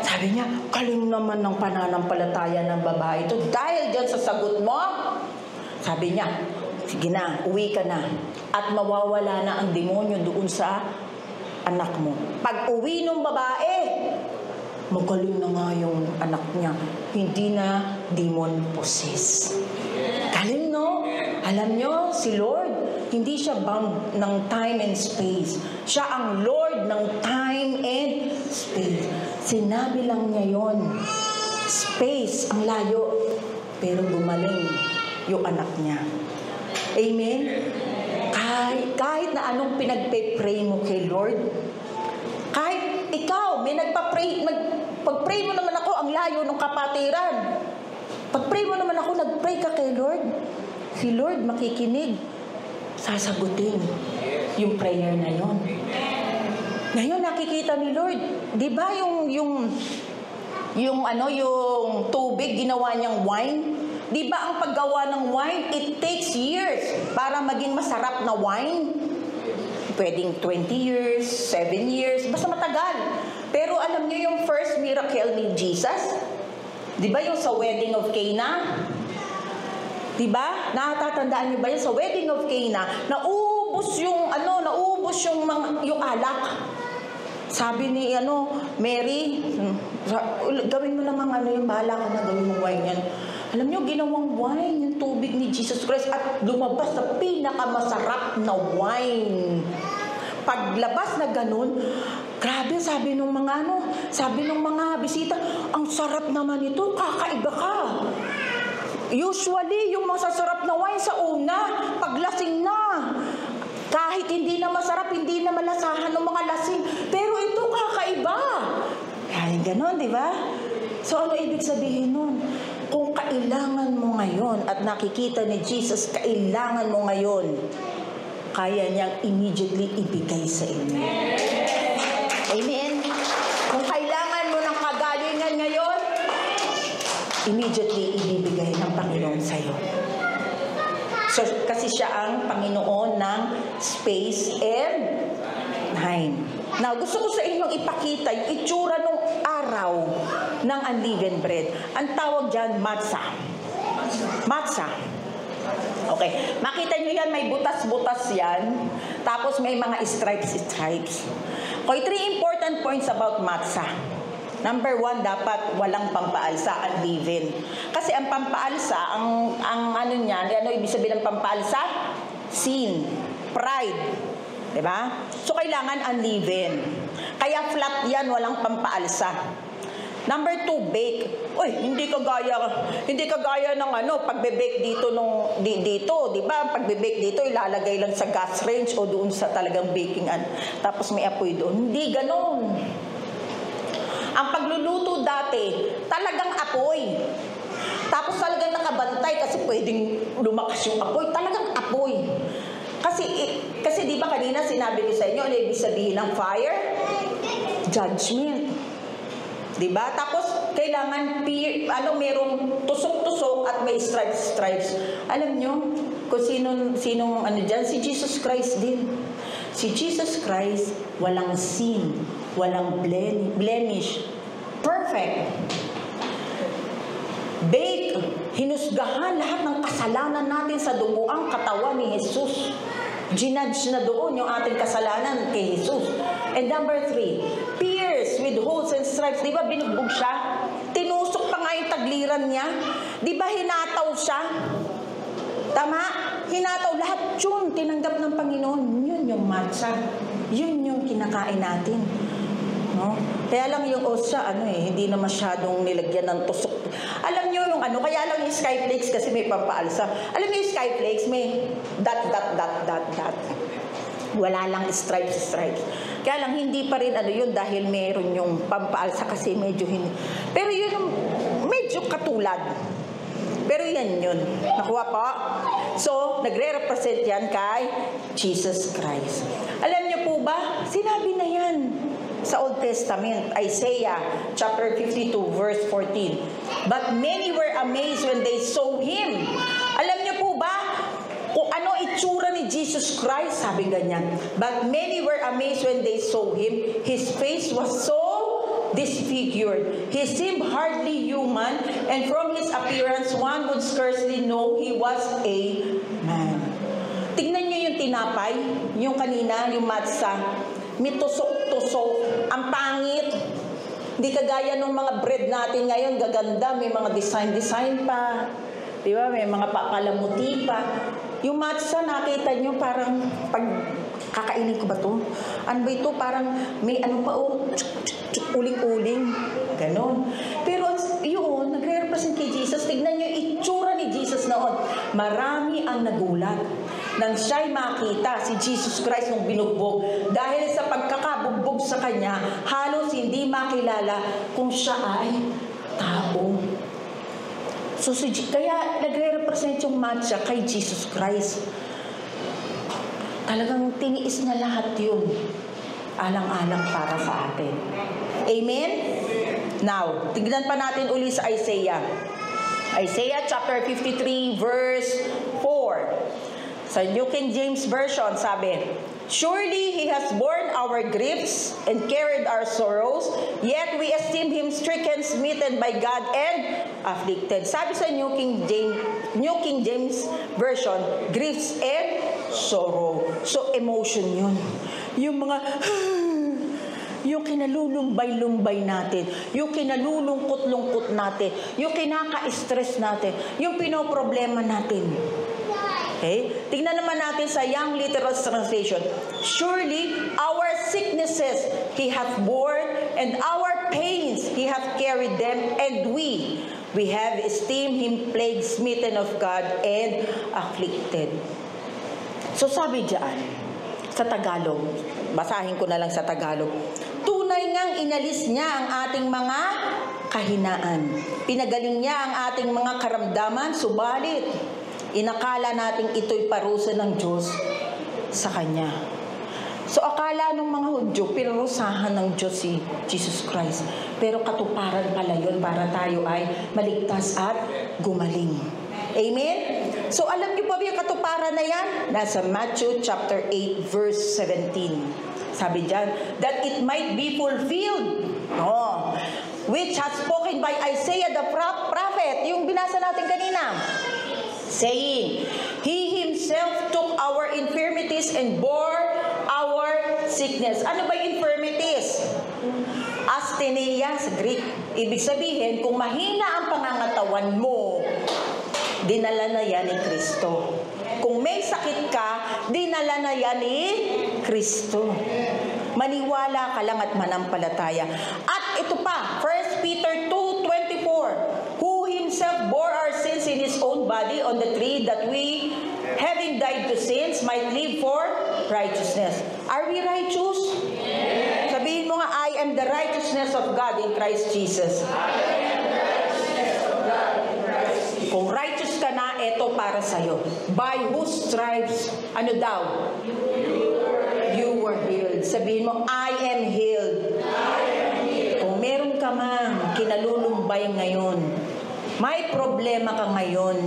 S2: Sabi niya, galing naman ng pananampalataya ng babae ito. Dahil dyan sa sagot mo, sabi niya, sige na, uwi ka na. At mawawala na ang demonyo doon sa anak mo. Pag uwi ng babae, magaling na nga yung anak niya. Hindi na demon possessed. Galing, no? Alam nyo, si Lord, hindi siya bound ng time and space. Siya ang Lord ng time and space. Sinabi lang niya yon. Space, ang layo. Pero gumaling yung anak niya. Amen? Kahit na anong pinagpe-pray mo kay Lord, kahit ikaw, may pag-pray mo naman ako, ang layo ng kapatiran. Pag-pray mo naman ako, nag-pray ka kay Lord. Si Lord makikinig. Sasagutin yung prayer na yon. Ngayon, nakikita ni Lord, di ba yung tubig, ginawa niyang wine? Di ba ang paggawa ng wine, it takes years para maging masarap na wine? Pwedeng 20 years, 7 years, basta matagal. Pero alam niyo yung first miracle ni Jesus? Di ba yung sa wedding of Cana? Di ba? Nakatatandaan niyo ba yun? Sa wedding of Cana, naubos yung alak. Sabi ni Mary, gawin mo namang yung bahala ka na, gawin mo wine yan. Alam niyo, ginawang wine yung tubig ni Jesus Christ at lumabas sa pinakamasarap na wine. Paglabas na ganun, grabe, sabi nung mga bisita, ang sarap naman ito, kakaiba ka. Usually, yung masasarap na wine sa una, paglasing na. Kahit hindi na masarap, hindi na malasahan ng mga lasing. Pero ito, kakaiba. Kaya ganon, di ba? So, ano ibig sabihin nun? Kung kailangan mo ngayon at nakikita ni Jesus, kailangan mo ngayon, kaya niyang immediately ibigay sa inyo. Amen? Kung kailangan mo ng kagalingan ngayon, immediately ibibigay ng Panginoon sa iyo. So, kasi siya ang Panginoon ng space and time. Now, gusto ko sa inyong ipakita yung itsura ng araw ng unleavened bread. Ang tawag dyan, matzah. Matzah. Okay. Makita nyo yan, may butas-butas yan. Tapos may mga stripes. Okay, 3 important points about matzah. Number 1, dapat walang pampaalsa, unleavened. Kasi ang pampaalsa, ang ano niyan, ano ibig sabihin ng pampaalsa? Sin, pride. Diba? So, kailangan unleavened. Kaya flat yan, walang pampaalsa. Number 2, bake. Uy, hindi kagaya ng pagbe-bake dito dito, 'di ba? Pagbe-bake dito ilalagay lang sa gas range o doon sa talagang baking tapos may apoy doon. Hindi ganoon. Ang pagluluto dati, talagang apoy. Tapos talagang nakabantay kasi pwedeng lumakas yung apoy, talagang apoy. Kasi 'di ba kanina sinabi ko sa inyo, ano ibig sabihin ng fire? Judgment. Diba? Tapos, kailangan, merong tusok-tusok at may stripes. Alam nyo, kung sinong dyan? Si Jesus Christ din. Si Jesus Christ, walang sin, walang blemish. Perfect. Bake, hinusgahan lahat ng kasalanan natin sa duguang katawan ni Jesus. Ginudge na doon yung ating kasalanan kay Jesus. And number 3, pierced with holes and stripes. Di ba binugbog siya? Tinusok pa nga yung tagliran niya. Di ba hinataw siya? Tama? Hinataw lahat yun. Tinanggap ng Panginoon. Yun yung matcha. Yun yung kinakain natin. No? Kaya lang yung osya, hindi na masyadong nilagyan ng tusok. Alam nyo yung kaya lang yung skyflakes kasi may pampaalsa. Alam nyo yung skyflakes, may dot. Wala lang stripes. Kaya lang hindi pa rin yun dahil meron yung pampaalsa kasi medyo hindi. Pero yun yung medyo katulad. Pero yan yun. Nakuha po? So, nagre-represent yan kay Jesus Christ. Alam niyo po ba? Sinabi na yan sa Old Testament, Isaiah chapter 52 verse 14. But many were amazed when they saw Him. Alam niyo po ba kung ano itsura ni Jesus Christ? Sabi ganyan. But many were amazed when they saw Him. His face was so disfigured. He seemed hardly human, and from His appearance, one would scarcely know He was a man. Tingnan niyo yung tinapay, yung kanina, yung matza. May tusok-tusok. Ang pangit. Hindi kagaya ng mga bread natin ngayon, gaganda, may mga design pa. Di ba? May mga papalamuti pa. Yung matcha, nakita nyo parang, pag kakainin ko ba to? Ano ba ito? Parang may uling-uling. Ganon. Pero yun, nagre-represent kay Jesus. Tignan nyo yung itsura ni Jesus noon. Marami ang nagulat. Nang siya'y makita, si Jesus Christ nung binugbog, dahil sa pagkakabugbog sa kanya, halos hindi makilala kung siya ay tao. So, kaya nagre-represent yung matcha kay Jesus Christ. Talagang tiniis na lahat yun. Alang-alang para sa atin. Amen? Now, tignan pa natin uli sa Isaiah. Isaiah chapter 53 verse 4. Sa New King James Version, sabi, surely He has borne our griefs and carried our sorrows, yet we esteem Him stricken, smitten by God, and afflicted. Sabi sa New King James Version, griefs and sorrow. So, emotion yun. Yung mga, yung kinalulumbay-lumbay natin, yung kinalulungkot-lungkot natin, yung kinaka-stress natin, yung pinoproblema natin. Okay? Tingnan naman natin sa Young Literal Translation. Surely, our sicknesses He hath borne, and our pains He hath carried them, and we have esteemed Him plagued, smitten of God, and afflicted. So sabi diyan, sa Tagalog, basahin ko na lang sa Tagalog, tunay ngang inalis niya ang ating mga kahinaan. Pinagaling niya ang ating mga karamdaman, subalit inakala nating ito'y parusa ng Diyos sa Kanya. So, akala ng mga Hudyo, pinurusahan ng Diyos si Jesus Christ. Pero katuparan pala yun para tayo ay maligtas at gumaling. Amen? So, alam niyo pa ba yung katuparan na yan? Nasa Matthew chapter 8 verse 17. Sabi diyan, that it might be fulfilled. No. Which has spoken by Isaiah the prophet. Yung binasa natin kanina. Saying, He Himself took our infirmities and bore our sickness. Ano ba yung infirmities? As asthenia sa Greek. Ibig sabihin, kung mahina ang pangangatawan mo, dinala na yan ni Kristo. Kung may sakit ka, dinala na yan ni Kristo. Maniwala ka lang at manampalataya. At ito pa, 1 Peter 2:24, who himself bore our sins in his own body on the tree, that we, having died to sins, might live for righteousness. Are we righteous? Yes. Sabihin mo nga, I am the righteousness of God in Christ Jesus. Kung righteous ka na, ito para sa'yo. By whose stripes, ano daw? You were healed. Sabihin mo, I am healed. Kung meron ka mang kinalulumbay ngayon, may problema ka ngayon,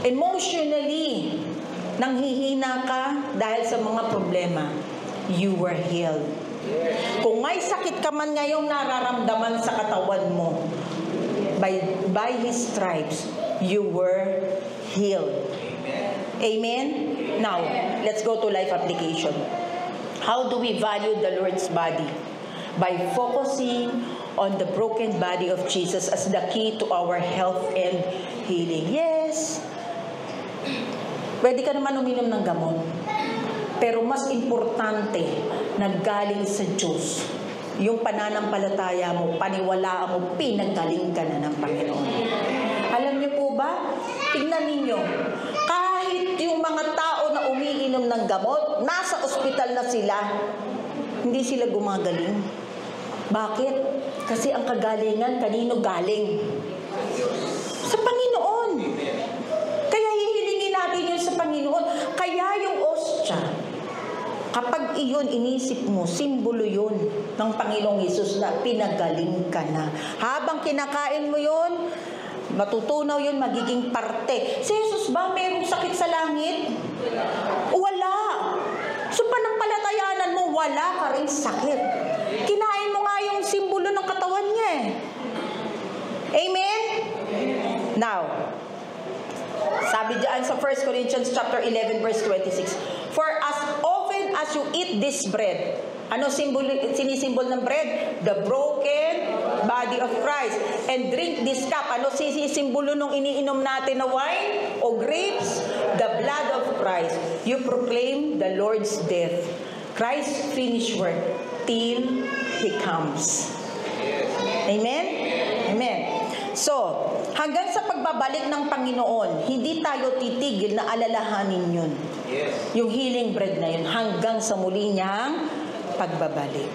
S2: emotionally, nanghihina ka dahil sa mga problema, you were healed. Kung may sakit ka man ngayong nararamdaman sa katawan mo, by His stripes, you were healed. Amen? Now, let's go to life application. How do we value the Lord's body? By focusing on the broken body of Jesus as the key to our health and healing. Yes, pwede ka naman uminom ng gamot. Pero mas importante na galing sa Diyos. Yung pananampalataya mo, paniwalaan mo, pinagaling ka na ng Panginoon. Alam niyo po ba? Tingnan ninyo. Kahit yung mga tao na umiinom ng gamot, nasa ospital na sila, hindi sila gumagaling. Bakit? Kasi ang kagalingan, kanino galing? Sa Panginoon. Kaya hihilingin natin yun sa Panginoon. Kaya yung ostya, kapag iyon inisip mo, simbolo yun ng Panginoong Hesus na pinagaling ka na. Habang kinakain mo yun, matutunaw yun, magiging parte. Si Jesus ba mayroong sakit sa langit? Wala. So panampalatayanan mo, wala ka rin sakit. Kinain mo nga yung simbolo ng katawan niya eh. Amen? Now, sabi diyan sa 1 Corinthians chapter 11 verse 26, for as often as you eat this bread, ano sinisimbol ng bread? The broken body of Christ. And drink this cup. Ano sinisimbolo nung iniinom natin na wine o grapes? The blood of Christ. You proclaim the Lord's death. Christ's finished work till He comes. Amen? Amen. So, hanggang sa pagbabalik ng Panginoon, hindi tayo titigil na alalahanin yun. Yung healing bread na yun, hanggang sa muli niyang pagbabalik.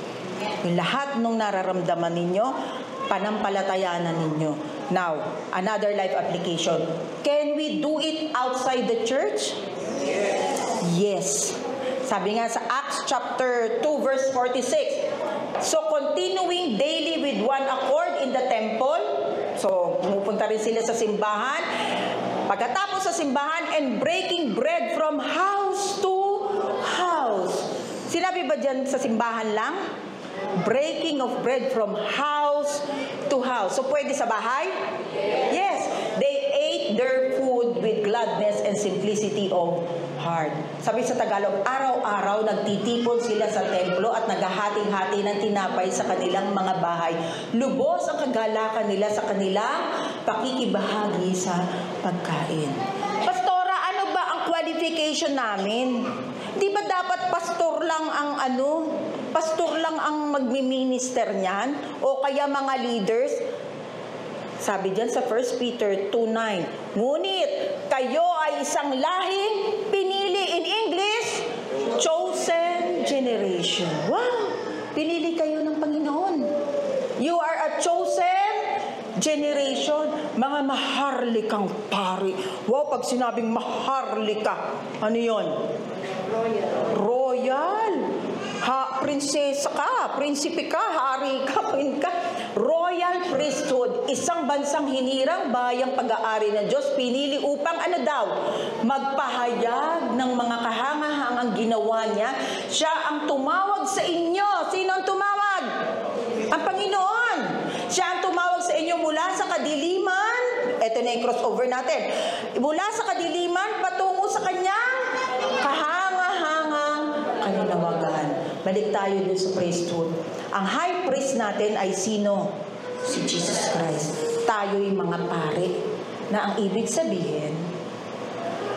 S2: Yung lahat ng nararamdaman ninyo, panampalatayanan ninyo. Now, another life application. Can we do it outside the church? Yes. Sabi nga sa Acts chapter 2 verse 46, so continuing daily with one accord in the temple, so pumupunta rin sila sa simbahan, pagkatapos sa simbahan, and breaking bread from house to house. Sinabi ba dyan sa simbahan lang? Breaking of bread from house to house. So pwede sa bahay? Yes. They ate their food with gladness and simplicity of heart. Sabi sa Tagalog, araw-araw nagtitipon sila sa templo at naghahati-hati ng tinapay sa kanilang mga bahay. Lubos ang kagalakan nila sa kanilang pakikibahagi sa pagkain. Pastora, ano ba ang qualification namin? Di ba dapat pastor lang ang magmi-minister niyan? O kaya mga leaders? Sabi diyan sa 1 Peter 2:9, ngunit kayo ay isang lahing pinili, in English, chosen generation. Wow! Pinili kayo ng Panginoon. You are a chosen generation. Mga maharlikang pari. Wow, pag sinabing maharlika, ano yon? Royal. Prinsesa ka, prinsipe ka, hari ka, queen ka. Royal priesthood, isang bansang hinirang bayang pag-aari ng Diyos, pinili upang ano daw? Magpahayag ng mga kahangahangang ginawa niya. Siya ang tumawag sa inyo. Sino ang tumawag? Ang Panginoon. Siya ang tumawag sa inyo mula sa kadiliman. Ito na yung crossover natin. Mula sa kadiliman, patungo sa kanyang kahangahangang kalinawagan. Balik tayo dun sa priesthood. Ang high priest natin ay sino? Si Jesus Christ. Tayo'y mga pare na ang ibig sabihin,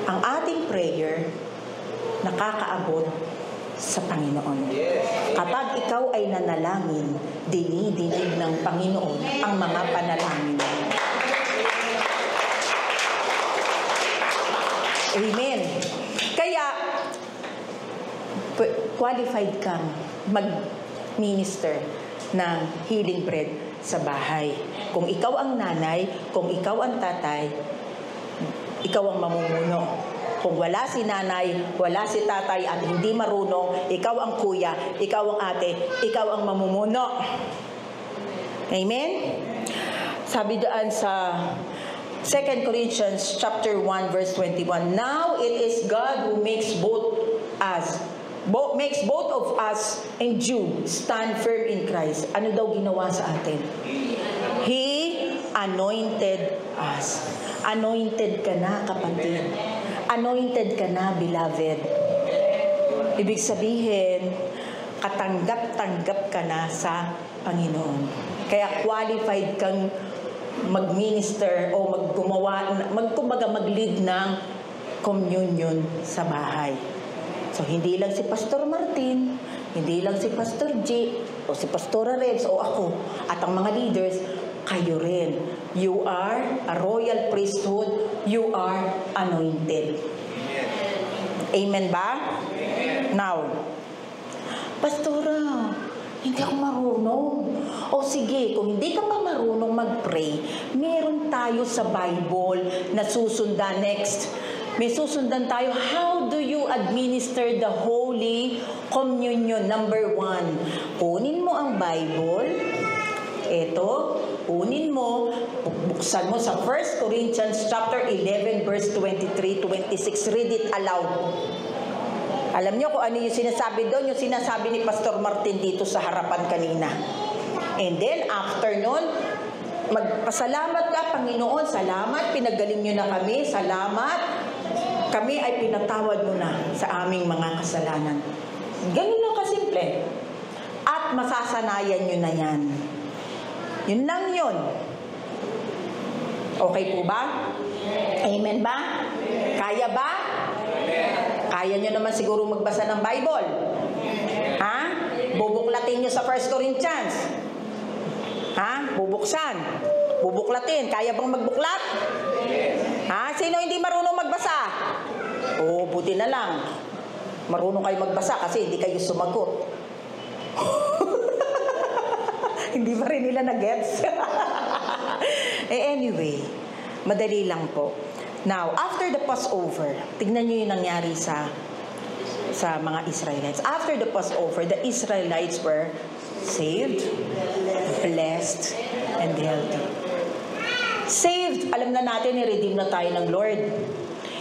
S2: ang ating prayer nakakaabot sa Panginoon. Kapag ikaw ay nanalangin, dinidinig ng Panginoon ang mga panalangin mo. Amen. Kaya, qualified kang mag-minister ng healing bread sa bahay. Kung ikaw ang nanay, kung ikaw ang tatay, ikaw ang mamumuno. Kung wala si nanay, wala si tatay at hindi marunong, ikaw ang kuya, ikaw ang ate, ikaw ang mamumuno. Amen? Sabi doon sa 2 Corinthians chapter 1 verse 21, now it is God who makes both of us and you stand firm in Christ. Ano daw ginawa sa atin? He anointed us. Anointed ka na, kapatid. Anointed ka na, beloved. Ibig sabihin, katanggap-tanggap ka na sa Panginoon. Kaya qualified kang mag-minister o mag-lead ng communion sa bahay. So, hindi lang si Pastor Martin, hindi lang si Pastor G, o si Pastora Rebs, o ako, at ang mga leaders, kayo rin. You are a royal priesthood. You are anointed. Amen ba? Amen. Now, Pastora, hindi ako marunong. O sige, kung hindi ka pa marunong mag-pray, meron tayo sa Bible na susundan next. May susundan tayo. How do you administer the Holy Communion? Number 1, kunin mo ang Bible. Ito, kunin mo, buksan mo sa 1 Corinthians chapter 11 verse 23-26. Read it aloud. Alam niyo kung ano yung sinasabi doon? Yung sinasabi ni Pastor Martin dito sa harapan kanina. And then, after nun, magpasalamat ka, Panginoon. Salamat, pinagaling niyo na kami. Salamat. Kami ay pinatawad mo na sa aming mga kasalanan. Ganun lang kasimple. At masasanayan niyo na yan. Yun lang yun. Okay po ba? Amen ba? Kaya ba? Kaya nyo naman siguro magbasa ng Bible. Ha? Bubuklatin nyo sa 1 Corinthians. Ha? Bubuksan. Bubuklatin. Kaya bang magbuklat? Ha? Sino hindi marunong magbasa? Oo, buti na lang. Marunong kayo magbasa kasi hindi kayo sumagot. Hindi pa rin nila na-gets. Anyway, madali lang po. Now, after the Passover, tignan nyo yung nangyari sa mga Israelites. After the Passover, the Israelites were saved, blessed, and healthy. Saved, alam na natin, i-redeem na tayo ng Lord.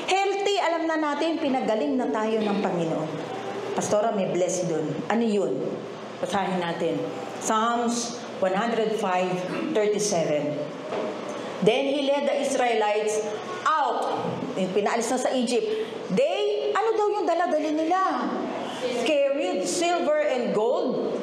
S2: Healthy, alam na natin, pinagaling na tayo ng Panginoon. Pastora, may blessed dun. Ano yun? Basahin natin. Psalms 105:37. Then he led the Israelites out. Pinaalis na sa Egypt. Ano daw yung dala-dali nila? Carried silver and gold,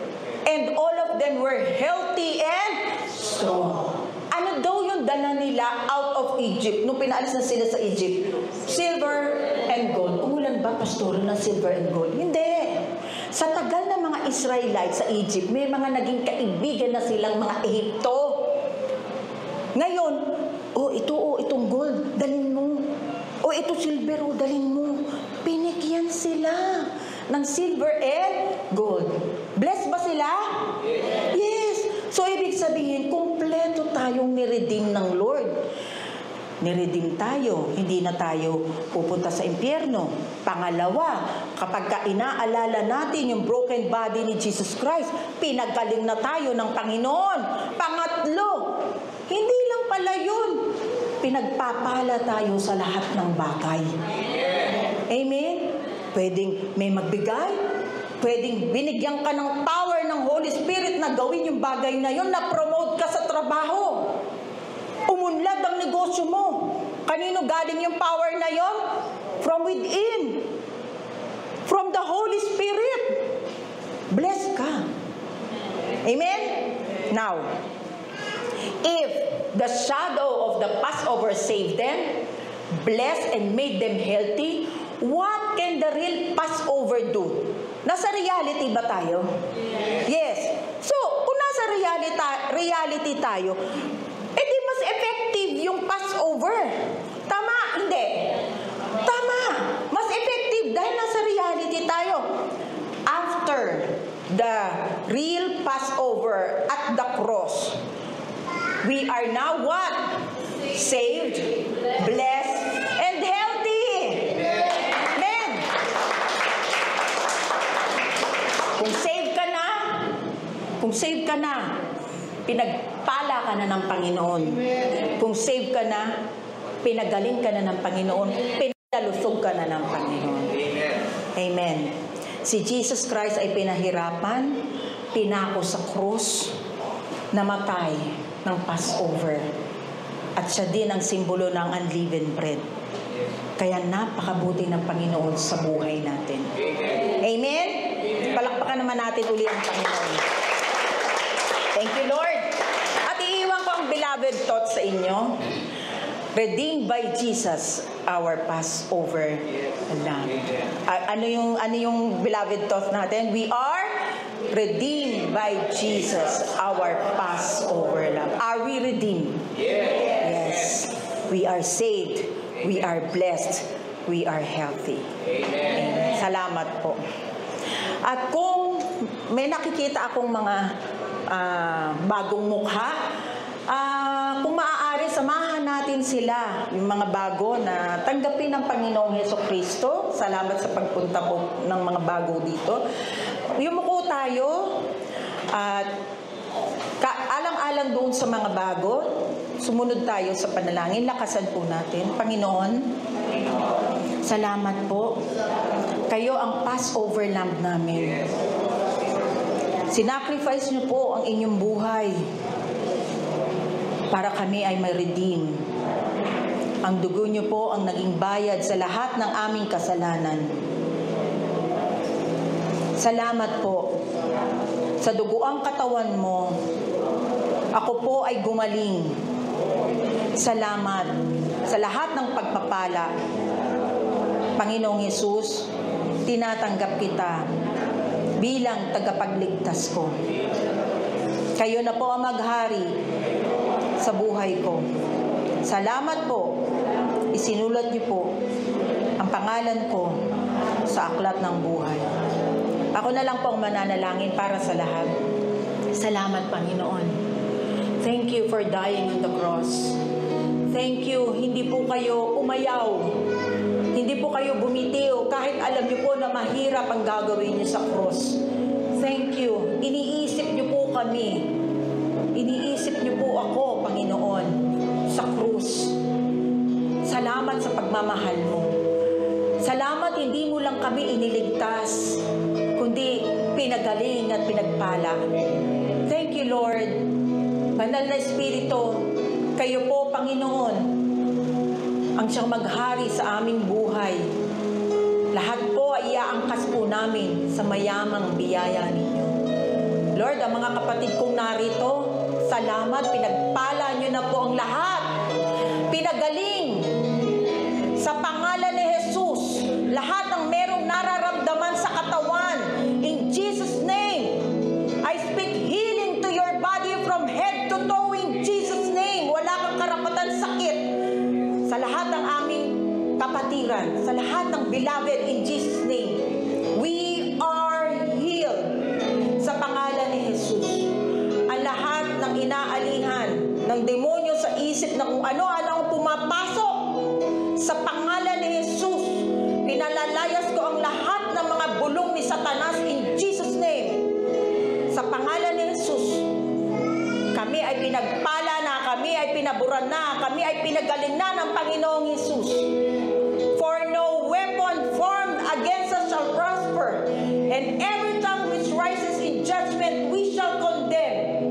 S2: and all of them were healthy and strong. Ano daw yung dala nila out of Egypt? Nung pinaalis na sila sa Egypt, silver and gold. Umulan ba, pastor, ng silver and gold? Hindi. Sa tagal ng mga Israelites sa Egypt, may mga naging kaibigan na silang mga Ehipto. Ngayon, itong gold, dalhin mo. Ito silver, dalhin mo. Pinigyan sila ng silver and gold. Blessed ba sila? Yes. So, ibig sabihin, kumpleto tayong niredeem ng Lord. Niredeem tayo, hindi na tayo pupunta sa impyerno. Pangalawa, kapag inaalala natin yung broken body ni Jesus Christ, pinagaling na tayo ng Panginoon. Pangatlo, hindi lang pala yun, pinagpapala tayo sa lahat ng bagay. Amen? Pwedeng may magbigay, pwedeng binigyan ka ng power ng Holy Spirit na gawin yung bagay na yun, na promote ka sa trabaho. Umunlad ang negosyo mo. Kanino galing yung power na yon? From within. From the Holy Spirit. Bless ka. Amen? Now, if the shadow of the Passover saved them, blessed and made them healthy, what can the real Passover do? Nasa reality ba tayo? Yes. So, kung nasa reality tayo, edi mas effective yung Passover. Tama? Hindi. Tama. Mas effective dahil nasa reality tayo. After the real Passover at the cross, we are now what? Saved, blessed, and healthy. Amen. Kung save ka na, pinagpala ka na ng Panginoon. Kung save ka na, pinagaling ka na ng Panginoon. Pinalusog ka na ng Panginoon. Amen. Si Jesus Christ ay pinahirapan, pinako sa krus, namatay ng Passover. At siya din ang simbolo ng unleavened bread. Kaya napakabuti ng Panginoon sa buhay natin. Amen? Palakpakan naman natin uli ang Panginoon. Thank you, Lord. At iiwan ko ang beloved thought sa inyo. Redeemed by Jesus, our Passover Lamb. Ano yung beloved thought natin? We are redeemed by Jesus, our Passover Lamb. Are we redeemed? Yes. We are saved. We are blessed. We are healthy. Amen. Salamat po. At kung may nakikita akong mga bagong mukha, kung maaari, samahan natin sila, yung mga bago na tanggapin ng Panginoong Hesukristo. Salamat sa pagpunta po ng mga bago dito. Yumuko tayo at alang-alang doon sa mga bago, sumunod tayo sa panalangin. Lakasan po natin. Panginoon, salamat po. Kayo ang Passover Lamb namin. Sinacrifice niyo po ang inyong buhay para kami ay ma-redeem. Ang dugo niyo po ang naging bayad sa lahat ng aming kasalanan. Salamat po. Sa duguang katawan mo, ako po ay gumaling. Salamat sa lahat ng pagpapala. Panginoong Hesus, tinatanggap kita bilang tagapagligtas ko. Kayo na po ang maghari sa buhay ko. Salamat po. Isinulat niyo po ang pangalan ko sa aklat ng buhay. Ako na lang po ang mananalangin para sa lahat. Salamat, Panginoon. Thank you for dying on the cross. Thank you. Hindi po kayo umayaw. Hindi po kayo bumitiw kahit alam niyo po na mahirap ang gagawin niyo sa cross. Thank you. Iniisip niyo po kami. Iniisip niyo po ako, Panginoon, sa krus. Salamat sa pagmamahal mo. Salamat hindi mo lang kami iniligtas, kundi pinagaling at pinagpala. Thank you, Lord. Banal na Espiritu, kayo po, Panginoon, ang siyang maghari sa aming buhay. Lahat po ay iaangkas po namin sa mayamang biyaya ninyo. Lord, ang mga kapatid kong narito, salamat, pinagpala niyo na po ang lahat. Pinagaling sa pangalan ni Jesus. Lahat ng merong nararamdaman sa katawan. In Jesus' name, I speak healing to your body from head to toe in Jesus' name. Wala kang karapatan sakit sa lahat ng aming kapatiran, sa lahat ng beloved in Jesus' name. We are healed sa pangalan ni Jesus. Ang lahat ng inaalihan ng demonyo sa isip na kung ano-ano ang pumapasok sa pangalan ni Jesus, pinalalayas ko ang lahat ng mga bulong ni Satanas in Jesus' name. Sa pangalan ni Jesus, kami ay pinagpala na, kami ay pinaburan na, kami ay pinagaling na ng Panginoong Jesus. For no weapon formed against us shall prosper, and every tongue which rises in judgment we shall condemn.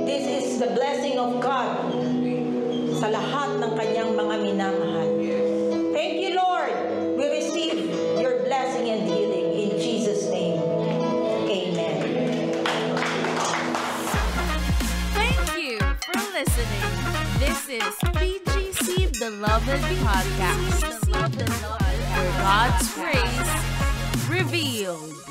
S2: This is the blessing of God sa lahat ng kanyang mga minamahal. Thank you, Lord. We receive your blessing and healing in Jesus' name. Amen.
S1: is BGC Beloved Podcast, where God's grace revealed.